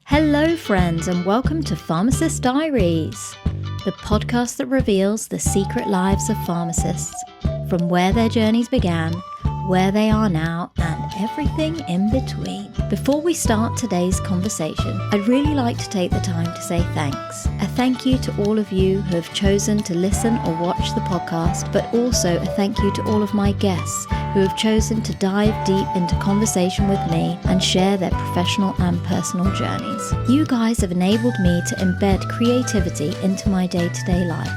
Hello, friends, and welcome to Pharmacist Diaries, the podcast that reveals the secret lives of pharmacists, from where their journeys began, where they are now, and everything in between. Before we start today's conversation, I'd really like to take the time to say thanks. A thank you to all of you who have chosen to listen or watch the podcast, but also a thank you to all of my guests who have chosen to dive deep into conversation with me and share their professional and personal journeys. You guys have enabled me to embed creativity into my day-to-day life,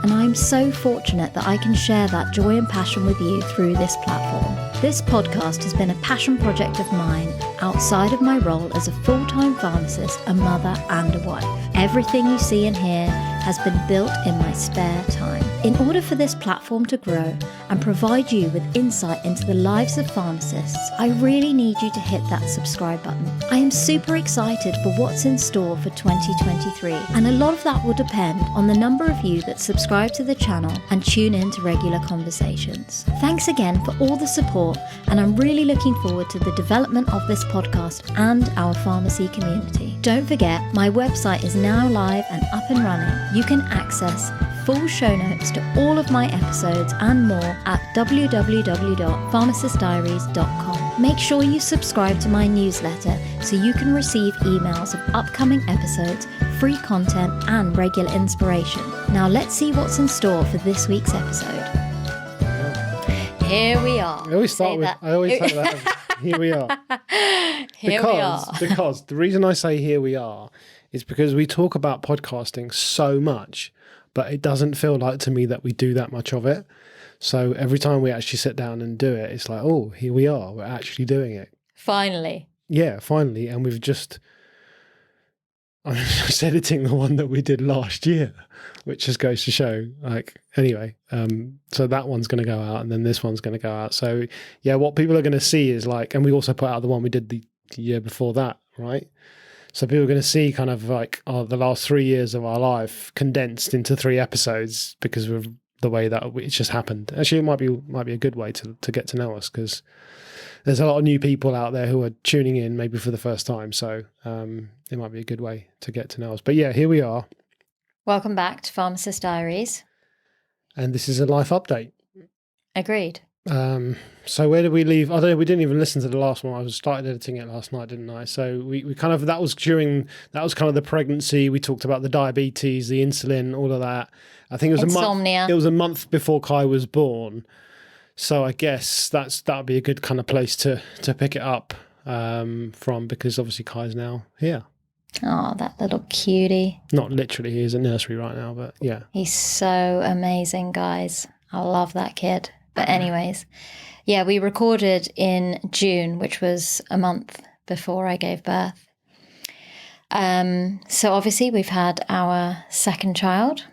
and I'm so fortunate that I can share that joy and passion with you through this platform. This podcast has been a passion project of mine outside of my role as a full-time pharmacist, a mother and a wife. Everything you see and hear has been built in my spare time. In order for this platform to grow and provide you with insight into the lives of pharmacists, I really need you to hit that subscribe button. I am super excited for what's in store for 2023, and a lot of that will depend on the number of you that subscribe to the channel and tune in to regular conversations. Thanks again for all the support, and I'm really looking forward to the development of this podcast and our pharmacy community. Don't forget, my website is now live and up and running. You can access full show notes to all of my episodes and more at www.pharmacistdiaries.com. Make sure you subscribe to my newsletter so you can receive emails of upcoming episodes, free content, and regular inspiration. Now let's see what's in store for this week's episode. Here we are. I always say that. Here we are. We are. Because the reason I say here we are is because we talk about podcasting so much, but it doesn't feel like to me that we do that much of it. So every time we actually sit down and do it, it's like, oh, here we are. We're actually doing it. Finally. Yeah, finally. And I'm just editing the one that we did last year, which just goes to show, anyway. So that one's going to go out, and then this one's going to go out. So yeah, what people are going to see is and we also put out the one we did the year before that, right? So people are going to see kind of the last 3 years of our life condensed into 3 episodes because of the way that it just happened. Actually, it might be a good way to get to know us, because there's a lot of new people out there who are tuning in maybe for the first time. So it might be a good way to get to know us. But yeah, here we are. Welcome back to Pharmacist Diaries. And this is a life update. Agreed. So where did we leave? I don't know, we didn't even listen to the last one. I started editing it last night, didn't I? So we kind of, that was kind of the pregnancy. We talked about the diabetes, the insulin, all of that. I think it was insomnia. It was a month before Kai was born. So I guess that'd be a good kind of place to pick it up from, because obviously Kai's now here. Oh, that little cutie. Not literally, he is at nursery right now, but yeah. He's so amazing, guys. I love that kid. But anyways, yeah, we recorded in June, which was a month before I gave birth. So obviously we've had our second child.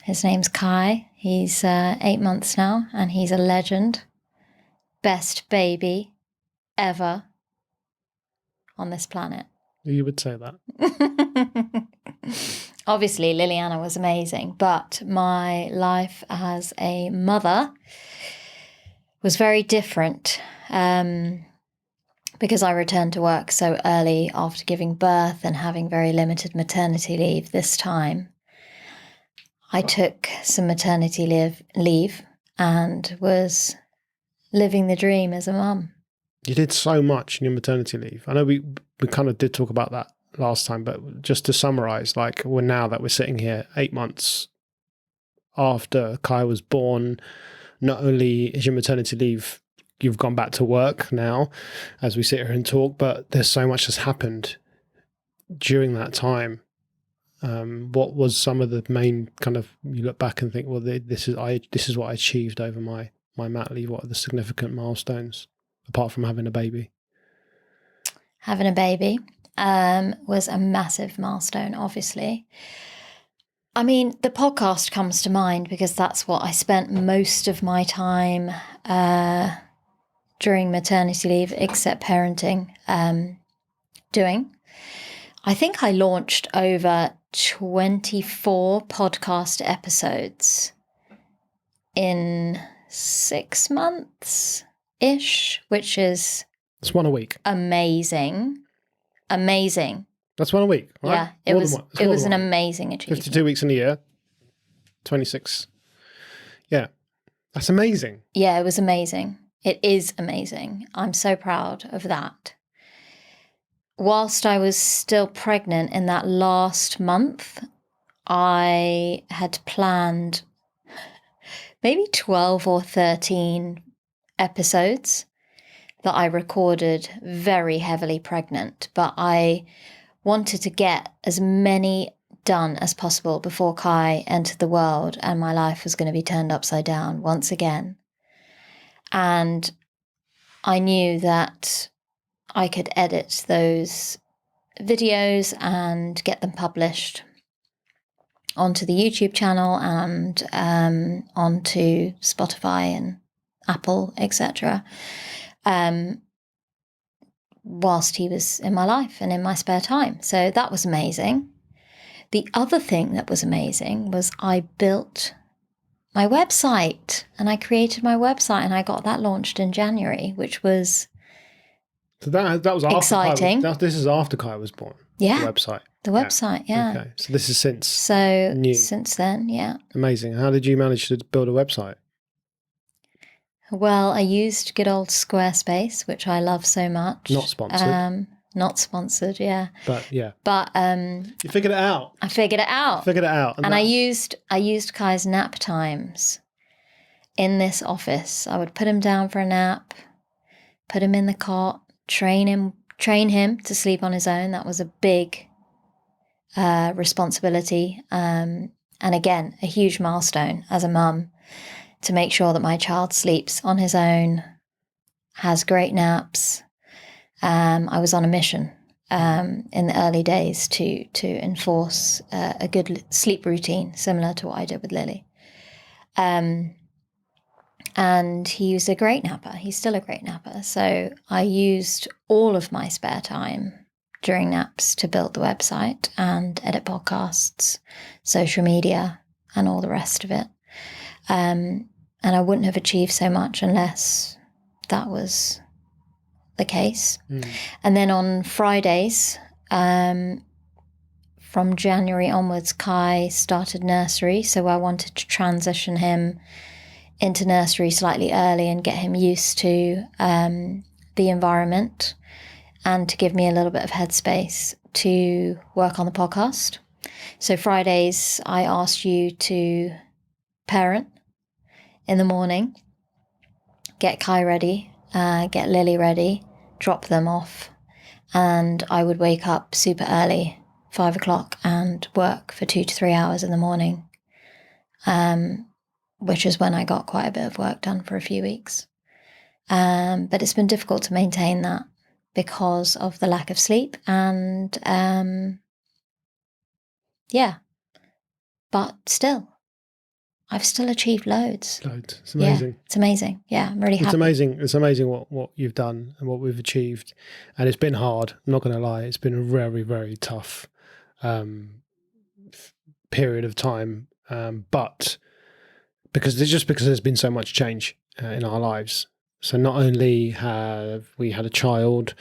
His name's Kai. He's 8 months now, and he's a legend. Best baby ever on this planet. You would say that. Obviously, Liliana was amazing, but my life as a mother was very different because I returned to work so early after giving birth and having very limited maternity leave this time. I took some maternity leave and was living the dream as a mum. You did so much in your maternity leave. I know we kind of did talk about that last time, but just to summarize, now that we're sitting here 8 months after Kai was born, not only is your maternity leave, you've gone back to work now as we sit here and talk, but there's so much that's happened during that time. What was some of the main kind of, you look back and think, well, this is what I achieved over my mat leave. What are the significant milestones apart from having a baby? Having a baby was a massive milestone, obviously. I mean, the podcast comes to mind because that's what I spent most of my time during maternity leave, except parenting, doing. I think I launched over 24 podcast episodes in 6 months-ish, which is... It's one a week. Amazing. That's one a week, right? Yeah, it was an amazing achievement. 52 weeks in a year, 26. Yeah, that's amazing. Yeah, it was amazing. It is amazing. I'm so proud of that. Whilst I was still pregnant in that last month, I had planned maybe 12 or 13 episodes that I recorded very heavily pregnant, but I wanted to get as many done as possible before Kai entered the world and my life was going to be turned upside down once again. And I knew that I could edit those videos and get them published onto the YouTube channel and onto Spotify and Apple, etc. Whilst he was in my life and in my spare time. So that was amazing. The other thing that was amazing was I built my website and I created my website and I got that launched in January, which was so that was after exciting. This is after Kai was born. Yeah. The website. The website, yeah. Okay. So this is since. So new. Since then, yeah. Amazing. How did you manage to build a website? Well, I used good old Squarespace, which I love so much. Not sponsored. Not sponsored, yeah. But yeah. But you figured it out. I figured it out. And I used Kai's nap times in this office. I would put him down for a nap, put him in the cot, train him to sleep on his own. That was a big responsibility. And again, a huge milestone as a mum, to make sure that my child sleeps on his own, has great naps. I was on a mission in the early days to enforce a good sleep routine, similar to what I did with Lily. And he was a great napper. He's still a great napper. So I used all of my spare time during naps to build the website and edit podcasts, social media, and all the rest of it. And I wouldn't have achieved so much unless that was the case. And then on Fridays, from January onwards, Kai started nursery. So I wanted to transition him into nursery slightly early and get him used to the environment and to give me a little bit of headspace to work on the podcast. So Fridays, I asked you to parent in the morning, get Kai ready, get Lily ready, drop them off, and I would wake up super early, 5 o'clock, and work for 2 to 3 hours in the morning, which is when I got quite a bit of work done for a few weeks. But it's been difficult to maintain that because of the lack of sleep and but still, I've still achieved loads. It's amazing. Yeah, it's amazing. Yeah, I'm really happy. It's amazing what you've done and what we've achieved. And it's been hard, I'm not going to lie. It's been a very, very tough period of time. But because there's been so much change in our lives. So not only have we had a child,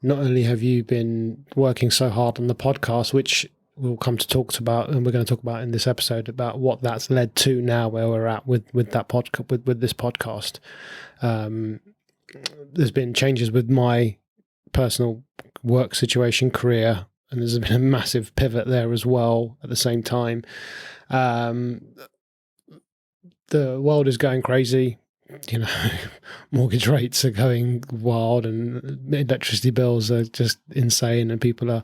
not only have you been working so hard on the podcast, which we'll come to talk about, and we're going to talk about in this episode about what that's led to now, where we're at with that podcast, with this podcast. There's been changes with my personal work situation, career, and there's been a massive pivot there as well at the same time. The world is going crazy. You know, mortgage rates are going wild and electricity bills are just insane, and people are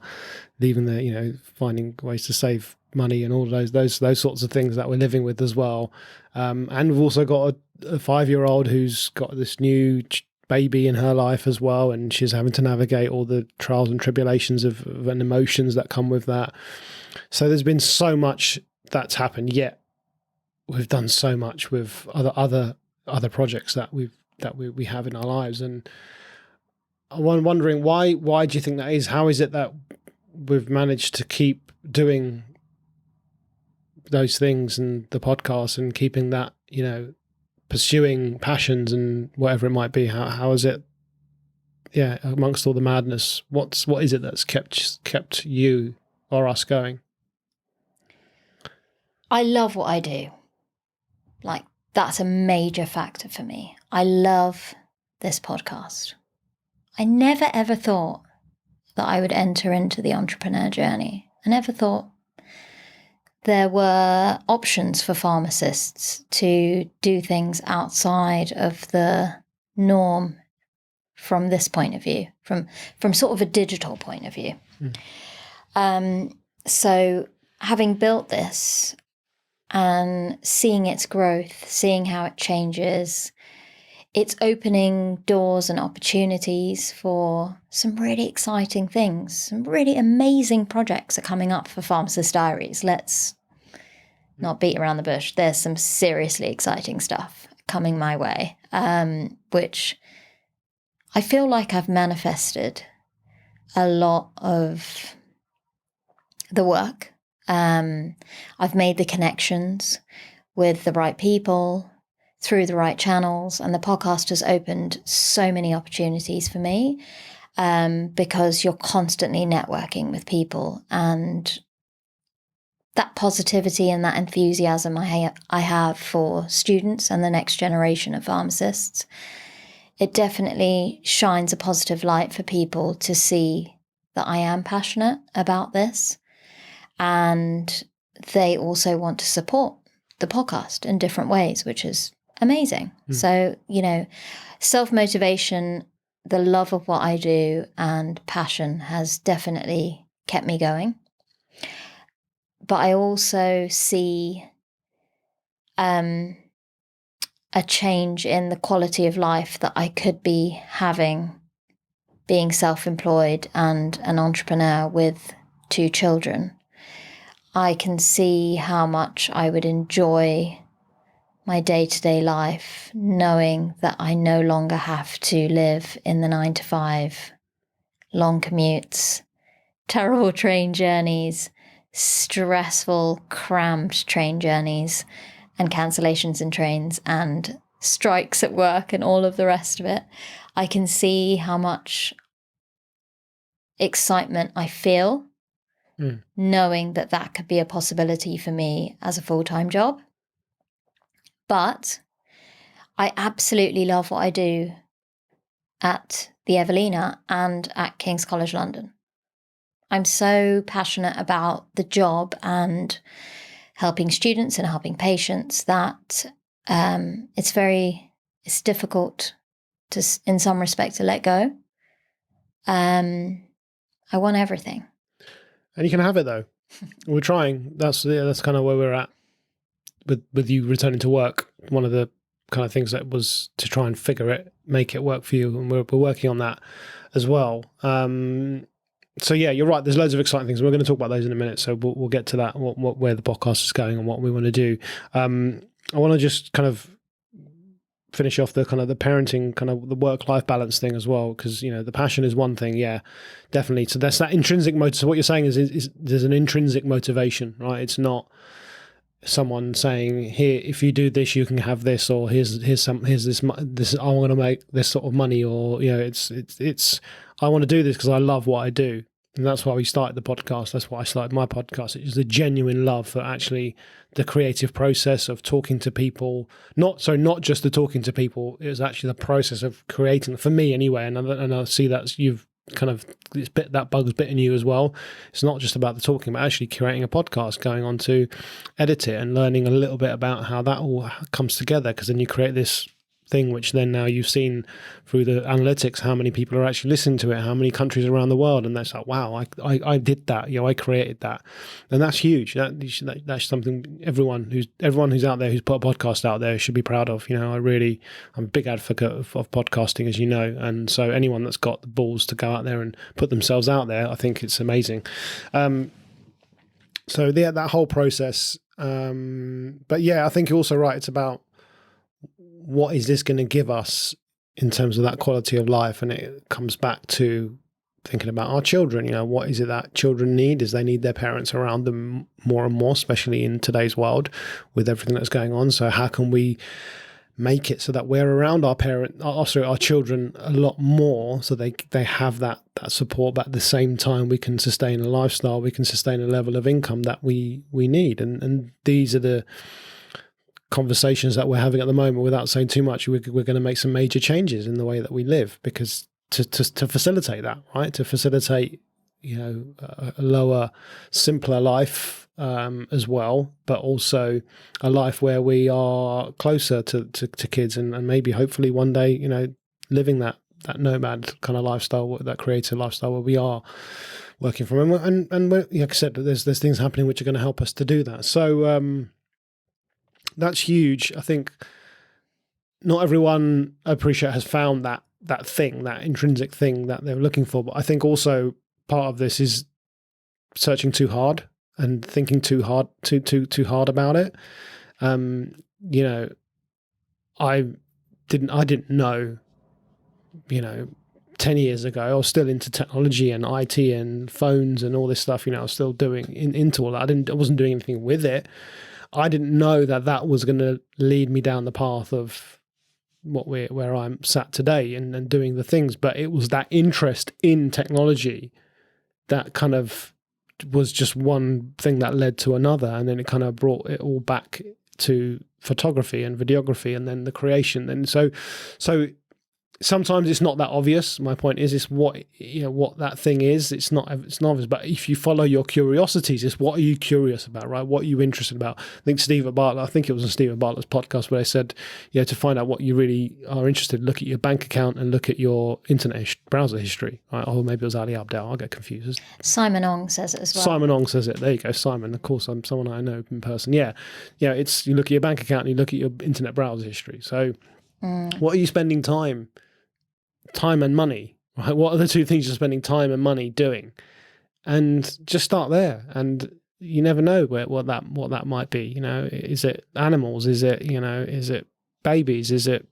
leaving finding ways to save money and all of those sorts of things that we're living with as well. And we've also got a 5-year-old who's got this new baby in her life as well, and she's having to navigate all the trials and tribulations and emotions that come with that. So there's been so much that's happened, yet we've done so much with other projects that we have in our lives. And I'm wondering why do you think that is? How is it that we've managed to keep doing those things and the podcast and keeping that, pursuing passions and whatever it might be? How is it yeah, amongst all the madness, what is it that's kept you or us going? I love what I do. Like, that's a major factor for me. I love this podcast. I never ever thought that I would enter into the entrepreneur journey. I never thought there were options for pharmacists to do things outside of the norm from this point of view, from sort of a digital point of view. So having built this and seeing its growth, seeing how it changes, it's opening doors and opportunities for some really exciting things. Some really amazing projects are coming up for Pharmacist Diaries. Let's not beat around the bush. There's some seriously exciting stuff coming my way, which I feel like I've manifested a lot of the work. I've made the connections with the right people through the right channels, and the podcast has opened so many opportunities for me, because you're constantly networking with people, and that positivity and that enthusiasm I have for students and the next generation of pharmacists, it definitely shines a positive light for people to see that I am passionate about this, and they also want to support the podcast in different ways, which is amazing. So, self-motivation, the love of what I do, and passion has definitely kept me going. But I also see a change in the quality of life that I could be having being self-employed and an entrepreneur with 2 children. I can see how much I would enjoy my day-to-day life knowing that I no longer have to live in the 9-to-5, long commutes, terrible train journeys, stressful, cramped train journeys, and cancellations in trains, and strikes at work, and all of the rest of it. I can see how much excitement I feel knowing that that could be a possibility for me as a full-time job. But I absolutely love what I do at the Evelina and at King's College London. I'm so passionate about the job and helping students and helping patients that it's difficult to, in some respect, to let go. I want everything. And you can have it though. We're trying. That's kind of where we're at with you returning to work. One of the kind of things that was to try and make it work for you, and we're working on that as well. So yeah, you're right. There's loads of exciting things. We're going to talk about those in a minute. So we'll get to that. Where the podcast is going and what we want to do. I want to just kind of finish off the kind of the parenting, kind of the work-life balance thing as well, because the passion is one thing, yeah, definitely. So there's that intrinsic motive. So what you're saying is there's an intrinsic motivation, right? It's not someone saying, here, if you do this, you can have this, or here's this I want to make this sort of money, or it's I want to do this because I love what I do. And that's why we started the podcast. That's why I started my podcast. It's the genuine love for actually the creative process of talking to people. Not just the talking to people. It was actually the process of creating, for me anyway. And I see that you've kind of, that bug's bitten you as well. It's not just about the talking, but actually creating a podcast, going on to edit it and learning a little bit about how that all comes together. Because then you create this thing, which then now you've seen through the analytics how many people are actually listening to it, how many countries around the world, and that's like, wow, I did that, I created that, and that's huge. That's something everyone who's out there who's put a podcast out there should be proud of. I'm a big advocate of podcasting, as you know, and so anyone that's got the balls to go out there and put themselves out there, I think it's amazing. So that whole process, but yeah, I think you're also right. It's about, what is this going to give us in terms of that quality of life? And it comes back to thinking about our children. What is it that children need? Is they need their parents around them more and more, especially in today's world with everything that's going on. So how can we make it so that we're around our our children a lot more, so they have that support, but at the same time we can sustain a lifestyle, we can sustain a level of income that we need. And these are the conversations that we're having at the moment. Without saying too much, we're going to make some major changes in the way that we live, because to facilitate that, right? To facilitate, a lower, simpler life, as well, but also a life where we are closer to kids, and maybe hopefully one day, living that nomad kind of lifestyle, that creative lifestyle where we are working from home. And like I said, there's things happening which are going to help us to do that. So that's huge. I think not everyone, I appreciate, has found that thing, that intrinsic thing that they're looking for. But I think also part of this is searching too hard and thinking too hard about it. I didn't know, 10 years ago, I was still into technology and IT and phones and all this stuff. I was still doing into all that. I wasn't doing anything with it. I didn't know that was going to lead me down the path of where I'm sat today and doing the things. But it was that interest in technology that kind of was just one thing that led to another, and then it kind of brought it all back to photography and videography, and then the creation. And so sometimes it's not that obvious. My point is, it's what that thing is. It's not obvious, but if you follow your curiosities, it's what are you curious about, right? What are you interested about? I think it was on Stephen Bartlett's podcast where they said, to find out what you really are interested in, look at your bank account and look at your internet browser history. Right? Or maybe it was Ali Abdel. I'll get confused. Simon Ong says it as well. Simon Ong says it. There you go, Simon. Of course, I'm someone I know in person. Yeah. It's, you look at your bank account and you look at your internet browser history. So what are you spending time and money, right? What are the two things you're spending time and money doing? And just start there. And you never know what that might be. Is it animals? Is it babies? Is it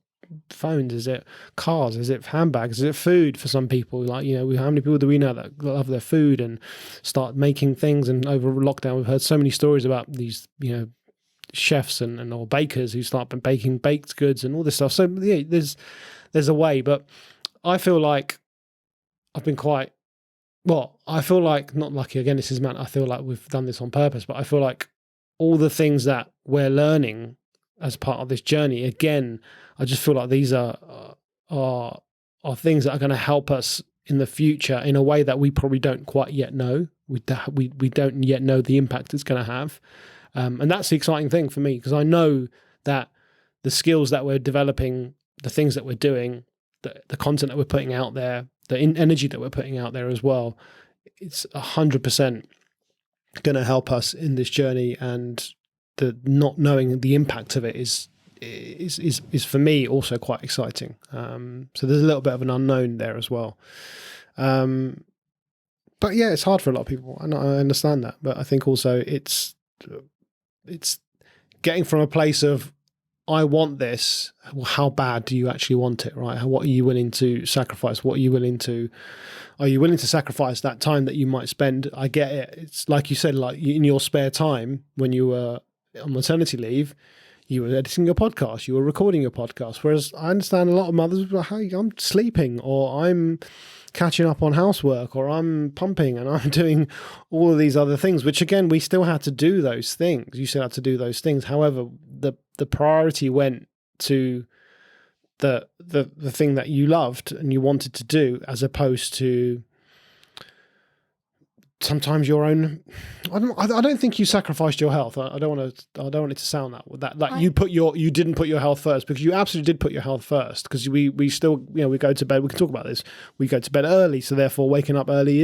phones? Is it cars? Is it handbags? Is it food for some people? Like, how many people do we know that love their food and start making things? And over lockdown, we've heard so many stories about these, chefs or bakers who start baking baked goods and all this stuff. So yeah, there's a way, but I feel like I've been I feel like, not lucky, again, this is meant, I feel like we've done this on purpose, but I feel like all the things that we're learning as part of this journey, again, I just feel like these are things that are going to help us in the future in a way that we probably don't quite yet know. We don't yet know the impact it's going to have. And that's the exciting thing for me, because I know that the skills that we're developing, the things that we're doing, the content that we're putting out there, the energy that we're putting out there as well, it's 100% going to help us in this journey. And the not knowing the impact of it is for me also quite exciting. So there's a little bit of an unknown there as well. But yeah, it's hard for a lot of people, and I understand that. But I think also it's getting from a place of, I want this. Well, how bad do you actually want it, right? What are you willing to sacrifice? Are you willing to sacrifice that time that you might spend? I get it. It's like you said, like in your spare time when you were on maternity leave, you were editing your podcast, you were recording your podcast. Whereas I understand a lot of mothers were, hey, I'm sleeping, or I'm catching up on housework, or I'm pumping and I'm doing all of these other things, which again, we still had to do those things. You still had to do those things. However, the priority went to the thing that you loved and you wanted to do, as opposed to sometimes your own. I don't think you sacrificed your health. I don't want it to sound that like you didn't put your health first, because you absolutely did put your health first. Because we still, we go to bed. We can talk about this. We go to bed early, so therefore waking up early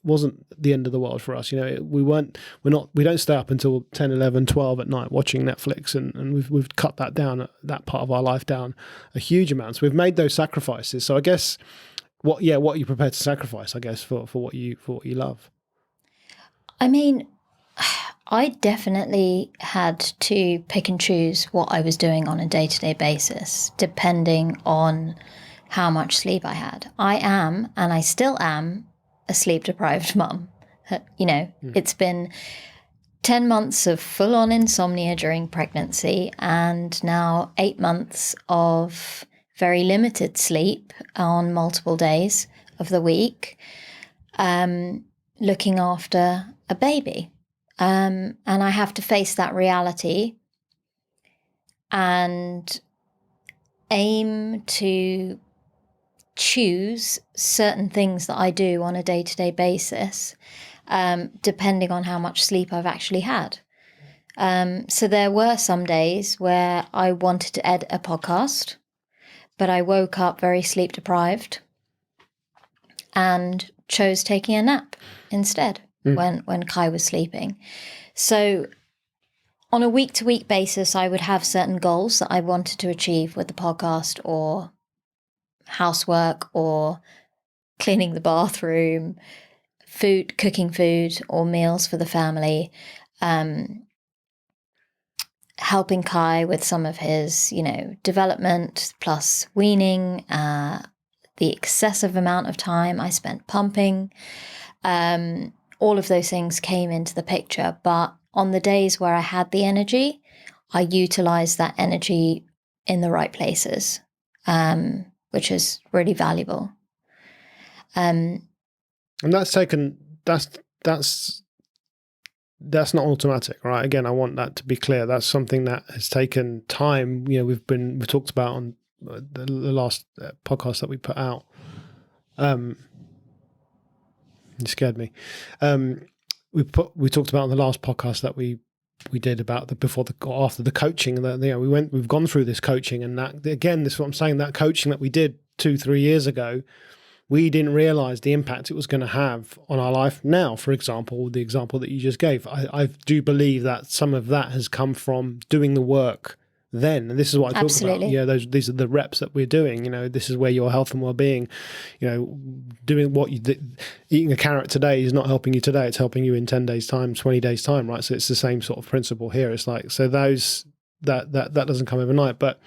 wasn't the end of the world for us. We don't stay up until 10, 11, 12 at night watching Netflix, and we've cut that down, that part of our life down a huge amount. So we've made those sacrifices. So I guess what are you prepared to sacrifice, I guess, for what you love? I mean, I definitely had to pick and choose what I was doing on a day-to-day basis, depending on how much sleep I had. I am, and I still am, a sleep-deprived mum. It's been 10 months of full-on insomnia during pregnancy, and now 8 months of very limited sleep on multiple days of the week, looking after a baby. And I have to face that reality and aim to choose certain things that I do on a day-to-day basis, depending on how much sleep I've actually had. So there were some days where I wanted to edit a podcast, but I woke up very sleep deprived and chose taking a nap instead when Kai was sleeping. So on a week-to-week basis, I would have certain goals that I wanted to achieve with the podcast, or housework, or cleaning the bathroom, cooking food or meals for the family, helping Kai with some of his, development, plus weaning, the excessive amount of time I spent pumping. All of those things came into the picture, but on the days where I had the energy, I utilized that energy in the right places, which is really valuable. And that's not automatic, right? Again, I want that to be clear. That's something that has taken time. We've talked about on the last podcast that we put out. You scared me. We talked about on the last podcast that we did about after the coaching, and that we've gone through this coaching, and that again, this is what I'm saying, that coaching that we did 2-3 years ago, we didn't realize the impact it was going to have on our life now. For example, the example that you just gave, I do believe that some of that has come from doing the work then. And this is what I talk about. Yeah, these are the reps that we're doing. This is where your health and well-being, doing what eating a carrot today is not helping you today. It's helping you in 10 days time, 20 days time, right? So it's the same sort of principle here. It's like, so that doesn't come overnight. But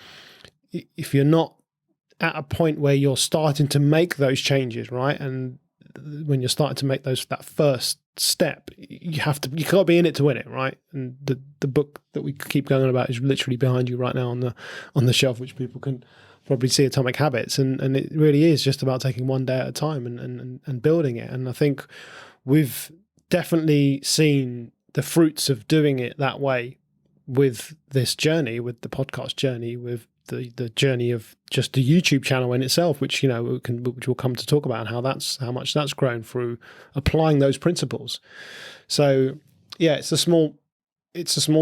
if you're not at a point where you're starting to make those changes, right? And when you're starting to make that first step, you can't be in it to win it, right? And the book that we keep going on about is literally behind you right now on the shelf, which people can probably see, Atomic Habits, and it really is just about taking one day at a time and building it. And I think we've definitely seen the fruits of doing it that way with this journey, with the podcast journey, with the journey of just the YouTube channel in itself, which which we'll come to talk about, and how much that's grown through applying those principles. So yeah, it's the small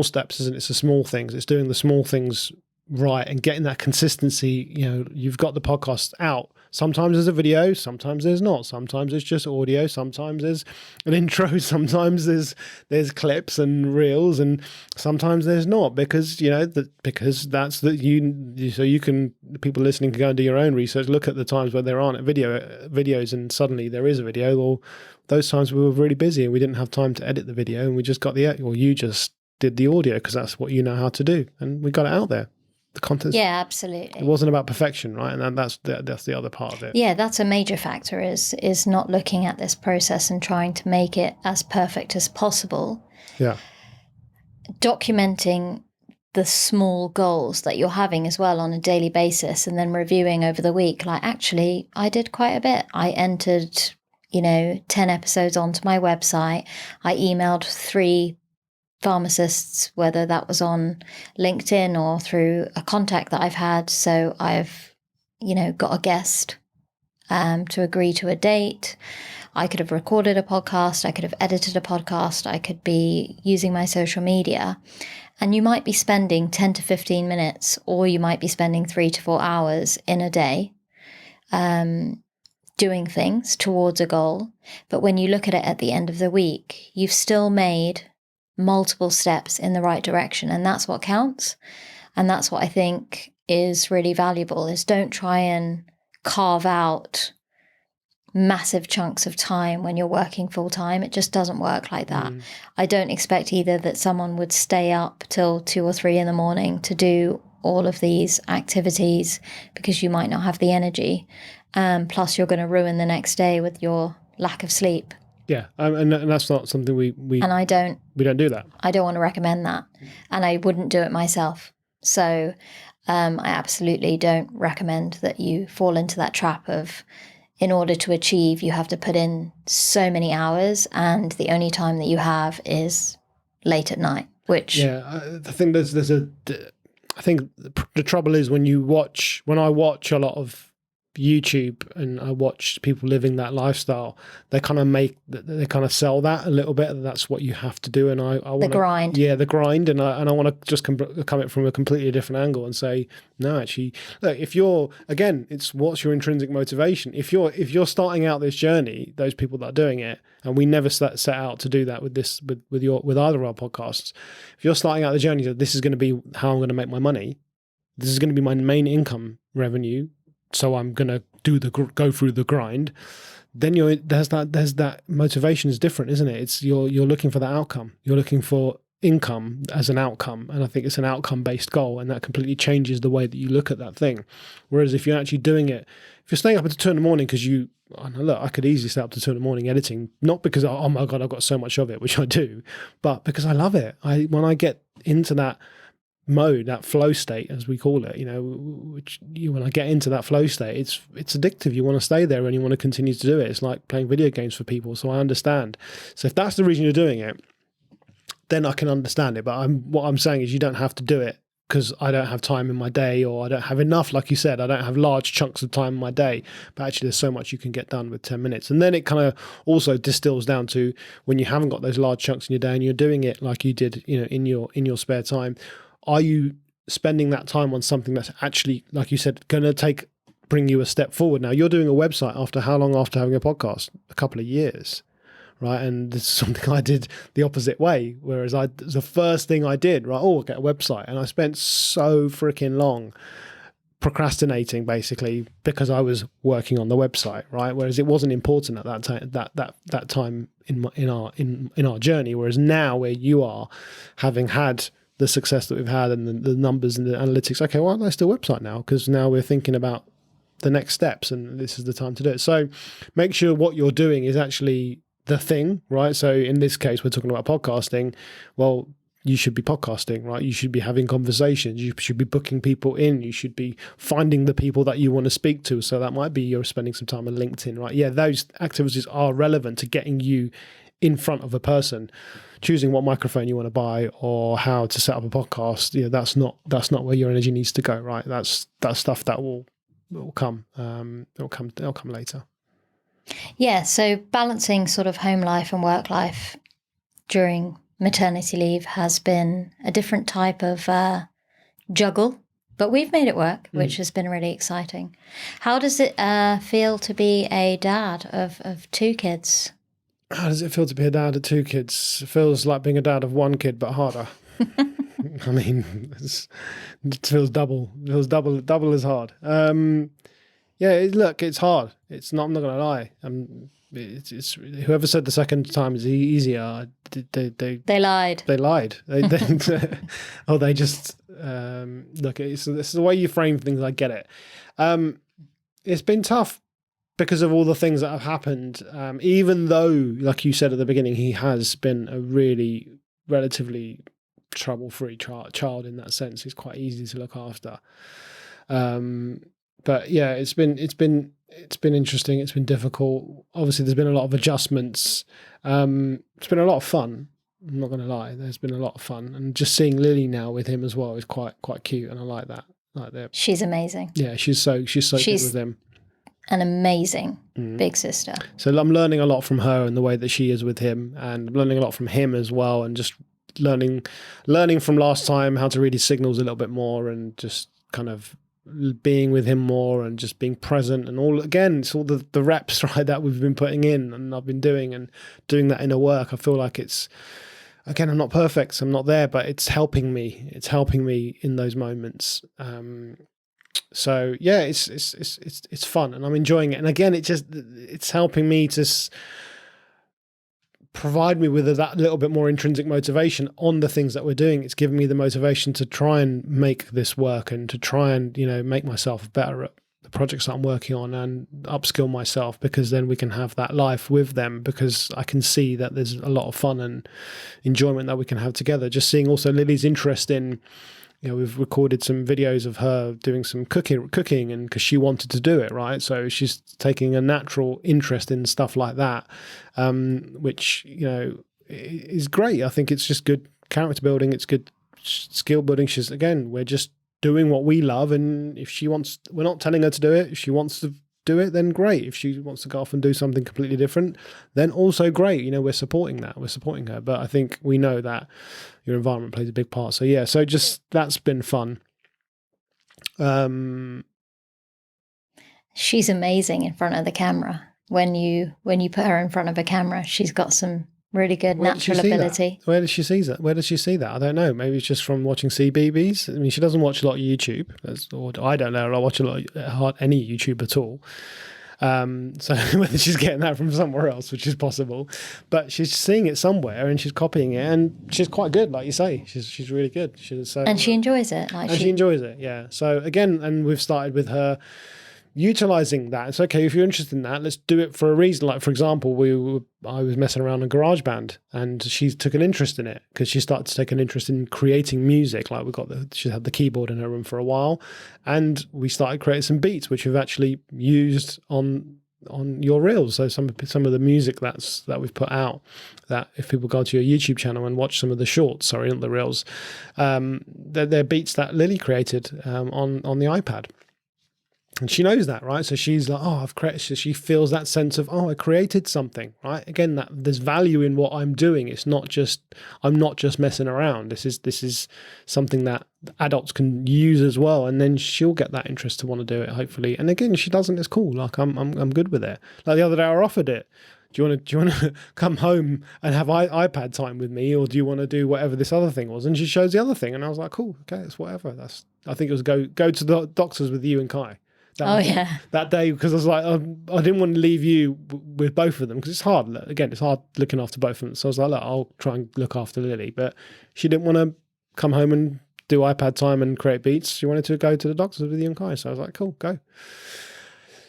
steps, isn't it? It's the small things. It's doing the small things right and getting that consistency. You've got the podcast out. Sometimes there's a video, sometimes there's not. Sometimes it's just audio, sometimes there's an intro, sometimes there's clips and reels, and sometimes there's not, because because that's so you can, people listening can go and do your own research, look at the times where there aren't videos and suddenly there is a video, or those times we were really busy and we didn't have time to edit the video, and we just got you just did the audio because that's what you know how to do, and we got it out there. The content. Yeah, absolutely. It wasn't about perfection, right? And that's the other part of it. Yeah, that's a major factor, is not looking at this process and trying to make it as perfect as possible. Yeah. Documenting the small goals that you're having as well on a daily basis, and then reviewing over the week. Like, actually, I did quite a bit. I entered, 10 episodes onto my website. I emailed 3 pharmacists, whether that was on LinkedIn or through a contact that I've had. So I've, got a guest to agree to a date. I could have recorded a podcast. I could have edited a podcast. I could be using my social media. And you might be spending 10 to 15 minutes, or you might be spending 3 to 4 hours in a day doing things towards a goal. But when you look at it at the end of the week, you've still made multiple steps in the right direction, and that's what counts. And that's what I think is really valuable, is don't try and carve out massive chunks of time when you're working full time. It just doesn't work like that. I don't expect either that someone would stay up till 2 or 3 in the morning to do all of these activities, because you might not have the energy. Plus you're going to ruin the next day with your lack of sleep. Yeah, and that's not something we And I don't do that. I don't want to recommend that, and I wouldn't do it myself. So I absolutely don't recommend that you fall into that trap of, in order to achieve, you have to put in so many hours, and the only time that you have is late at night. Which I think I think the trouble is when I watch a lot of YouTube and I watch people living that lifestyle, they kind of sell that a little bit. That's what you have to do, and I want the grind. Yeah, the grind, and I want to just come at from a completely different angle and say, no, actually, look, if you're, again, it's what's your intrinsic motivation. If you're starting out this journey, those people that are doing it, and we never set out to do that with either of our podcasts. If you're starting out the journey, that this is going to be how I'm going to make my money. This is going to be my main income revenue. So I'm going to go through the grind. Then there's that motivation is different, isn't it? It's you're looking for that outcome. You're looking for income as an outcome, and I think it's an outcome based goal, and that completely changes the way that you look at that thing. Whereas if you're actually doing it, if you're staying up until 2 a.m, because I could easily stay up to 2 a.m. editing, not because oh my god I've got so much of it, which I do, but because I love it. When I get into that mode, that flow state, as we call it, when I get into that flow state, it's addictive. You want to stay there and you want to continue to do it. It's like playing video games for people. So I understand. So if that's the reason you're doing it, then I can understand it. But what I'm saying is you don't have to do it because I don't have time in my day, or I don't have enough, like you said, I don't have large chunks of time in my day. But actually there's so much you can get done with 10 minutes. And then it kind of also distills down to when you haven't got those large chunks in your day and you're doing it like you did, in your spare time. Are you spending that time on something that's actually, like you said, going to bring you a step forward? Now, you're doing a website after how long after having a podcast? A couple of years, right? And this is something I did the opposite way, whereas the first thing I did, right, I'll get a website. And I spent so freaking long procrastinating, basically, because I was working on the website, right? Whereas it wasn't important at that time, that time in our journey. Whereas now, where you are, having had the success that we've had and the numbers and the analytics, okay, well, let's do a website now, because now we're thinking about the next steps and this is the time to do it. So make sure what you're doing is actually the thing, right? So in this case, we're talking about podcasting. Well, you should be podcasting, right? You should be having conversations. You should be booking people in. You should be finding the people that you want to speak to. So that might be you're spending some time on LinkedIn, right? Yeah, those activities are relevant to getting you in front of a person. Choosing what microphone you want to buy or how to set up a podcast, that's not where your energy needs to go, right? That's stuff that will come. It'll come later. Yeah. So balancing sort of home life and work life during maternity leave has been a different type of juggle, but we've made it work, which has been really exciting. How does it feel to be a dad of 2 kids? How does it feel to be a dad of 2 kids? It feels like being a dad of 1 kid, but harder. I mean, it feels double. It feels double as hard. Look, it's hard. It's not. I'm not going to lie. It's whoever said the second time is easier. They lied. They lied. They just look. This is the way you frame things. I get it. It's been tough because of all the things that have happened, even though, like you said at the beginning, he has been a really relatively trouble-free child in that sense. He's quite easy to look after. But yeah, it's been interesting. It's been difficult. Obviously, there's been a lot of adjustments. It's been a lot of fun. I'm not going to lie. There's been a lot of fun, and just seeing Lily now with him as well is quite cute, and I like that. She's amazing. Yeah, she's so good with him. An amazing big sister. So I'm learning a lot from her and the way that she is with him, and I'm learning a lot from him as well, and just learning from last time how to read his signals a little bit more, and just kind of being with him more and just being present, and all, again, it's all the reps, right, that we've been putting in and I've been doing that inner work. I feel like it's, again, I'm not perfect, so I'm not there, but it's helping me in those moments. So yeah, it's fun and I'm enjoying it. And again, it's helping me to provide me with that little bit more intrinsic motivation on the things that we're doing. It's giving me the motivation to try and make this work and to try and, make myself better at the projects that I'm working on and upskill myself, because then we can have that life with them, because I can see that there's a lot of fun and enjoyment that we can have together. Just seeing also Lily's interest in, we've recorded some videos of her doing some cooking, and because she wanted to do it, right? So she's taking a natural interest in stuff like that, which, is great. I think it's just good character building. It's good skill building. We're just doing what we love. And if she wants, we're not telling her to do it. If she wants to do it, then great. If she wants to go off and do something completely different, then also great. We're supporting that. We're supporting her. But I think we know that your environment plays a big part. So yeah, so just that's been fun. She's amazing in front of the camera. When you put her in front of a camera, she's got some really good natural ability. Where does she see that? I don't know. Maybe it's just from watching CBeebies. I mean, she doesn't watch a lot of YouTube, or I don't know. I watch a lot of any YouTube at all. So whether she's getting that from somewhere else, which is possible, but she's seeing it somewhere and she's copying it, and she's quite good, like you say. She's really good. And she enjoys it. She enjoys it. Yeah. So again, and we've started with her utilizing that. It's okay, if you're interested in that, let's do it for a reason. Like, for example, I was messing around on GarageBand, and she took an interest in it because she started to take an interest in creating music. Like, she had the keyboard in her room for a while, and we started creating some beats, which we've actually used on your reels. So some of the music that we've put out, that if people go to your YouTube channel and watch some of the shorts, sorry, not the reels, they're beats that Lily created on the iPad. And she knows that, right? So she's like, I've created. So she feels that sense of, I created something, right? Again, that there's value in what I'm doing. It's not just, I'm not just messing around. This is something that adults can use as well. And then she'll get that interest to want to do it, hopefully. And again, she doesn't. It's cool. Like I'm good with it. Like the other day, I offered it. Do you want to come home and have iPad time with me, or do you want to do whatever this other thing was? And she shows the other thing, and I was like, cool, okay, it's whatever. I think it was go to the doctors with you and Kai. That day, because I was like, I didn't want to leave you with both of them, because it's hard. Again, it's hard looking after both of them. So I was like, look, I'll try and look after Lily. But she didn't want to come home and do iPad time and create beats. She wanted to go to the doctors with you and Kai. So I was like, cool, go.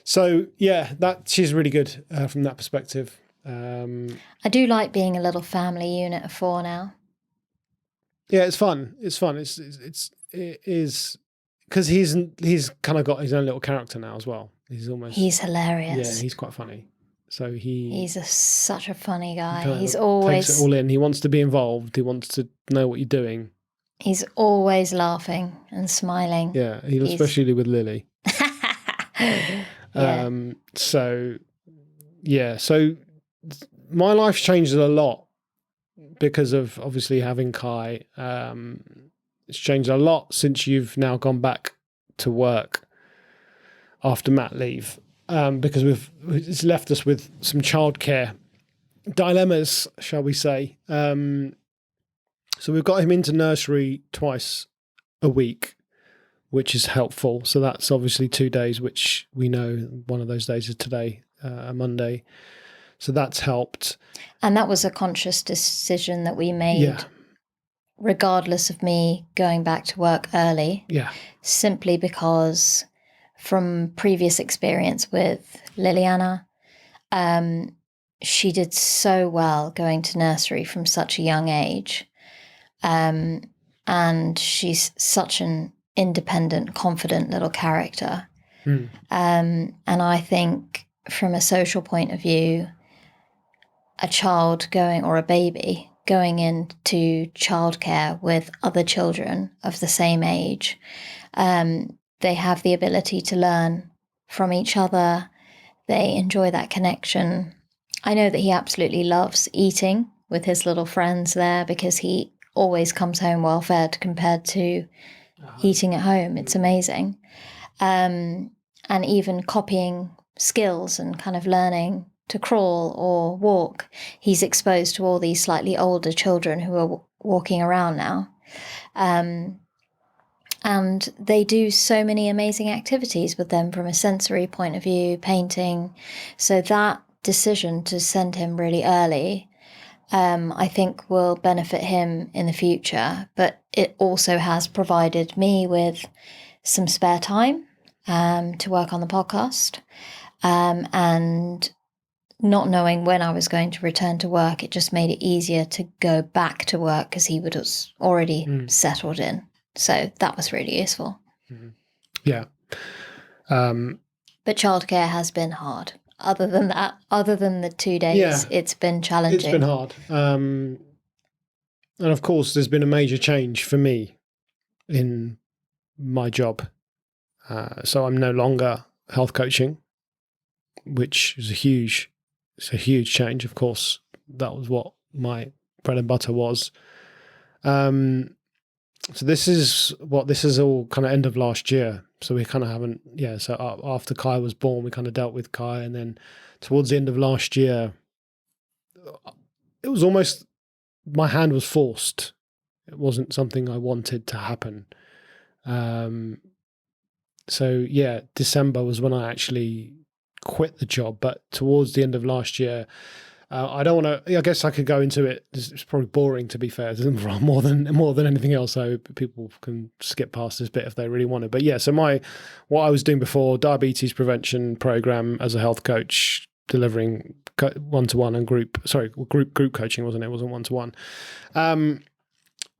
So yeah, she's really good from that perspective. I do like being a little family unit of 4 now. Yeah, it's fun. It is. Because he's kind of got his own little character now as well. He's hilarious. Yeah, he's quite funny. So he's such a funny guy. He's always takes it all in. He wants to be involved. He wants to know what you're doing. He's always laughing and smiling. Yeah, especially with Lily. Yeah. So my life's changed a lot because of obviously having Kai. It's changed a lot since you've now gone back to work after mat leave, because it's left us with some childcare dilemmas, shall we say. So we've got him into nursery twice a week, which is helpful. So that's obviously 2 days, which we know one of those days is today, a Monday. So that's helped. And that was a conscious decision that we made, regardless of me going back to work early. Yeah. Simply because from previous experience with Liliana, she did so well going to nursery from such a young age. And she's such an independent, confident little character. And I think from a social point of view, a child or a baby going into childcare with other children of the same age, they have the ability to learn from each other. They enjoy that connection. I know that he absolutely loves eating with his little friends there, because he always comes home well fed compared to eating at home. It's amazing. And even copying skills and kind of learning to crawl or walk. He's exposed to all these slightly older children who are walking around now. And they do so many amazing activities with them from a sensory point of view, painting. So that decision to send him really early, I think will benefit him in the future. But it also has provided me with some spare time to work on the podcast. And not knowing when I was going to return to work, it just made it easier to go back to work because he was already settled in. So that was really useful. Yeah. But childcare has been hard. Other than that, other than the 2 days, it's been challenging. It's been hard. And of course, there's been a major change for me in my job. So I'm no longer health coaching, which is a huge change. Of course, that was what my bread and butter was. So this is all kind of end of last year. So we kind of haven't, so after Kai was born, we kind of dealt with Kai. And then towards the end of last year, it was almost, my hand was forced. It wasn't something I wanted to happen. So yeah, December was when I actually quit the job. But towards the end of last year, I don't want to. I guess I could go into it. It's probably boring, to be fair. It's more than anything else. So people can skip past this bit if they really want to. But yeah, so what I was doing before, diabetes prevention program as a health coach, delivering one-to-one and group coaching, wasn't it? It wasn't one-to-one.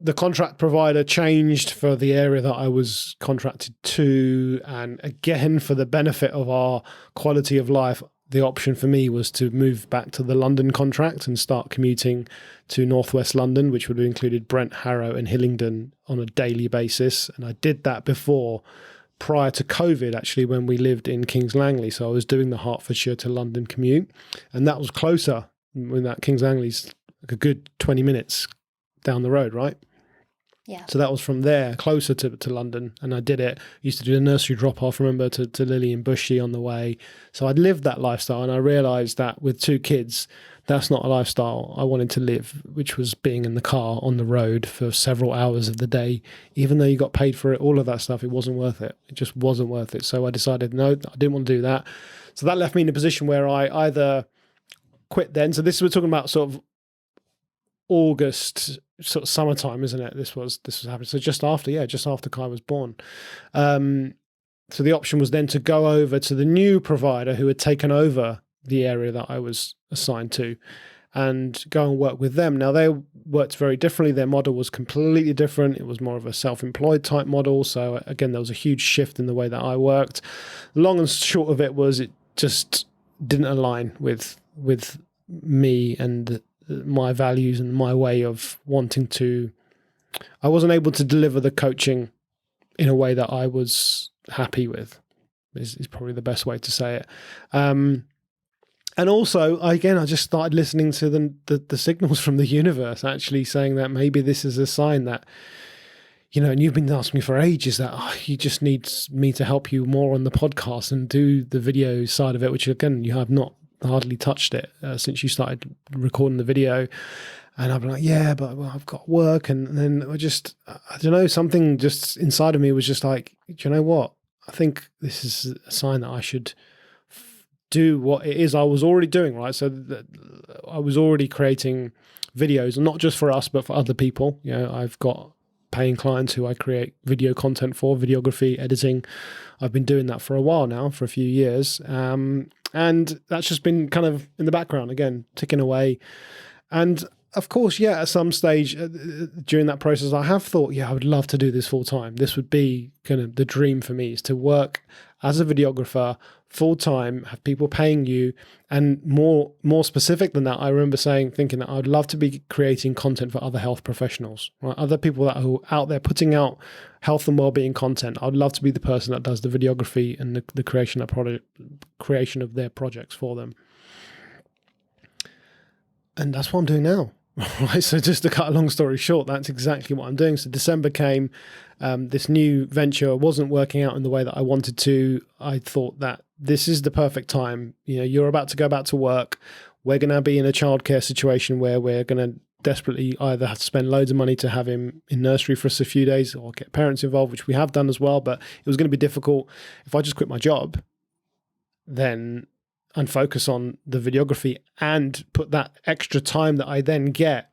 The contract provider changed for the area that I was contracted to, and again, for the benefit of our quality of life, the option for me was to move back to the London contract and start commuting to northwest London, which would have included Brent, Harrow and Hillingdon on a daily basis. And I did that prior to COVID, actually, when we lived in Kings Langley. So I was doing the Hertfordshire to London commute, and that was closer. When that Kings Langley's like a good 20 minutes down the road, right? Yeah. So that was from there, closer to London, and I did it. Used to do the nursery drop-off, remember, to Lily and Bushy on the way. So I'd lived that lifestyle, and I realised that with 2 kids, that's not a lifestyle I wanted to live, which was being in the car on the road for several hours of the day. Even though you got paid for it, all of that stuff, it wasn't worth it. It just wasn't worth it. So I decided, no, I didn't want to do that. So that left me in a position where I either quit then. So this, we're talking about sort of August, sort of summertime, isn't it? This was happening. So just after Kai was born. So the option was then to go over to the new provider who had taken over the area that I was assigned to and go and work with them. Now, they worked very differently. Their model was completely different. It was more of a self-employed type model. So again, there was a huge shift in the way that I worked. Long and short of it was, it just didn't align with me and my values and my way of wanting to. I wasn't able to deliver the coaching in a way that I was happy with, is probably the best way to say it. And also, again, I just started listening to the signals from the universe, actually saying that maybe this is a sign that, and you've been asking me for ages that you just need me to help you more on the podcast and do the video side of it, which again, you have not hardly touched it since you started recording the video. And I've been like, yeah, but I've got work. And then I don't know, something just inside of me was just like, do you know what? I think this is a sign that I should do what it is I was already doing, right? So I was already creating videos, not just for us, but for other people. I've got paying clients who I create video content for, videography, editing. I've been doing that for a while now, for a few years. And that's just been kind of in the background, again, ticking away. And of course, at some stage during that process, I have thought, I would love to do this full time. This would be kind of the dream for me, is to work as a videographer full time, have people paying you. And more specific than that, I remember thinking that I would love to be creating content for other health professionals, right? Other people that are out there putting out health and wellbeing content. I'd love to be the person that does the videography and the creation of their projects for them. And that's what I'm doing now. Right, so just to cut a long story short, that's exactly what I'm doing. So December came, this new venture wasn't working out in the way that I wanted to. I thought that this is the perfect time. You're about to go back to work. We're going to be in a childcare situation where we're going to desperately either have to spend loads of money to have him in nursery for us a few days, or get parents involved, which we have done as well. But it was going to be difficult. If I just quit my job, then and focus on the videography and put that extra time that I then get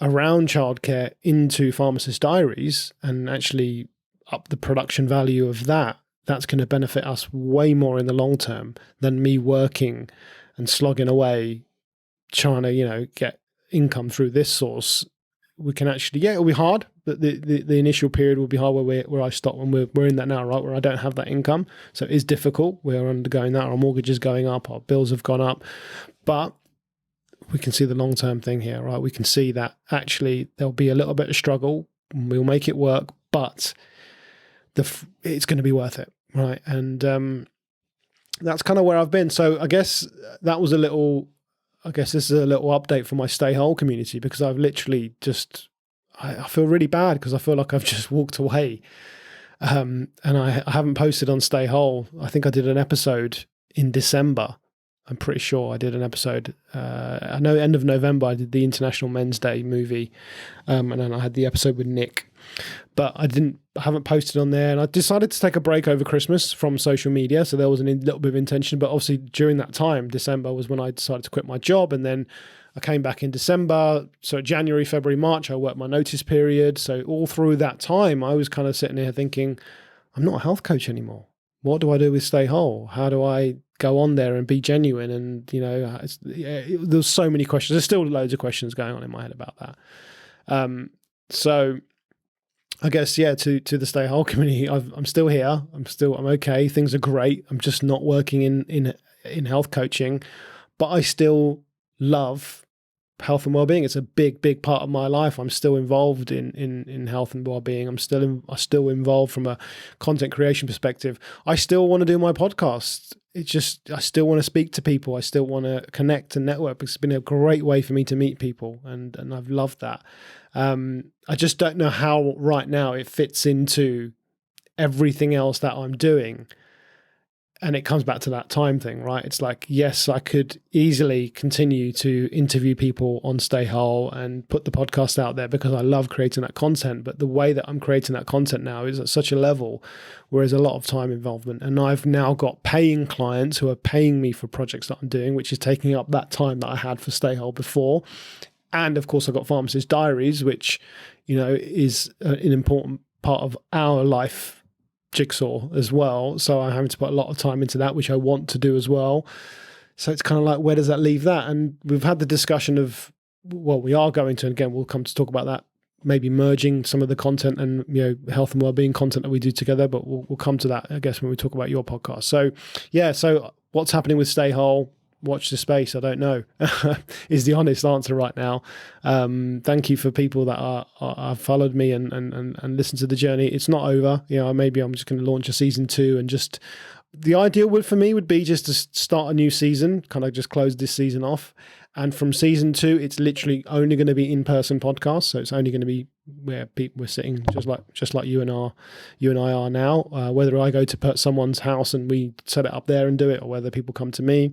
around childcare into Pharmacist Diaries and actually up the production value of that that's going to benefit us way more in the long term than me working and slogging away, trying to, get income through this source. We can actually, it'll be hard, but the initial period will be hard where I stop, and we're in that now, right, where I don't have that income. So it is difficult. We're undergoing that. Our mortgage is going up. Our bills have gone up. But we can see the long-term thing here, right? We can see that actually there'll be a little bit of struggle. We'll make it work, but it's going to be worth it, right? And that's kind of where I've been. So I guess that was this is a little update for my Stay Whole community, because I've literally I feel really bad because I feel like I've just walked away. And I haven't posted on Stay Whole. I think I did an episode in December. I'm pretty sure I did an episode. I know end of November I did the International Men's Day movie, and then I had the episode with Nick. But I haven't posted on there, and I decided to take a break over Christmas from social media. So there was a little bit of intention, but obviously during that time, December was when I decided to quit my job, and then I came back in December. So January, February, March, I worked my notice period. So all through that time, I was kind of sitting here thinking, I'm not a health coach anymore. What do I do with Stay Whole? How do I go on there and be genuine? And, there's so many questions. There's still loads of questions going on in my head about that. So I guess, to the Stay Whole community, I'm still here. I'm okay. Things are great. I'm just not working in health coaching, but I still love health and well-being. It's a big, big part of my life. I'm still involved in health and well-being. I'm still involved from a content creation perspective. I still want to do my podcast. It's just, I still want to speak to people. I still want to connect and network, because it's been a great way for me to meet people, and I've loved that. I just don't know how right now it fits into everything else that I'm doing. And it comes back to that time thing, right? It's like, yes, I could easily continue to interview people on Stay Whole and put the podcast out there because I love creating that content. But the way that I'm creating that content now is at such a level where there's a lot of time involvement. And I've now got paying clients who are paying me for projects that I'm doing, which is taking up that time that I had for Stay Whole before. And of course, I've got Pharmacist Diaries, which, is an important part of our life jigsaw as well. So I'm having to put a lot of time into that, which I want to do as well. So it's kind of like, where does that leave that? And we've had the discussion of, we are going to, and again, we'll come to talk about that, maybe merging some of the content and, health and wellbeing content that we do together, but we'll come to that, I guess, when we talk about your podcast. So so what's happening with Stay Whole? Watch the space. I don't know is the honest answer right now. Thank you for people that are followed me and listened to the journey. It's not over. Maybe I'm just going to launch a season 2, and just the ideal for me would be just to start a new season, kind of just close this season off. And from season 2, it's literally only going to be in-person podcasts. So it's only going to be where people we're sitting, just like you and I are now. Whether I go to someone's house and we set it up there and do it, or whether people come to me.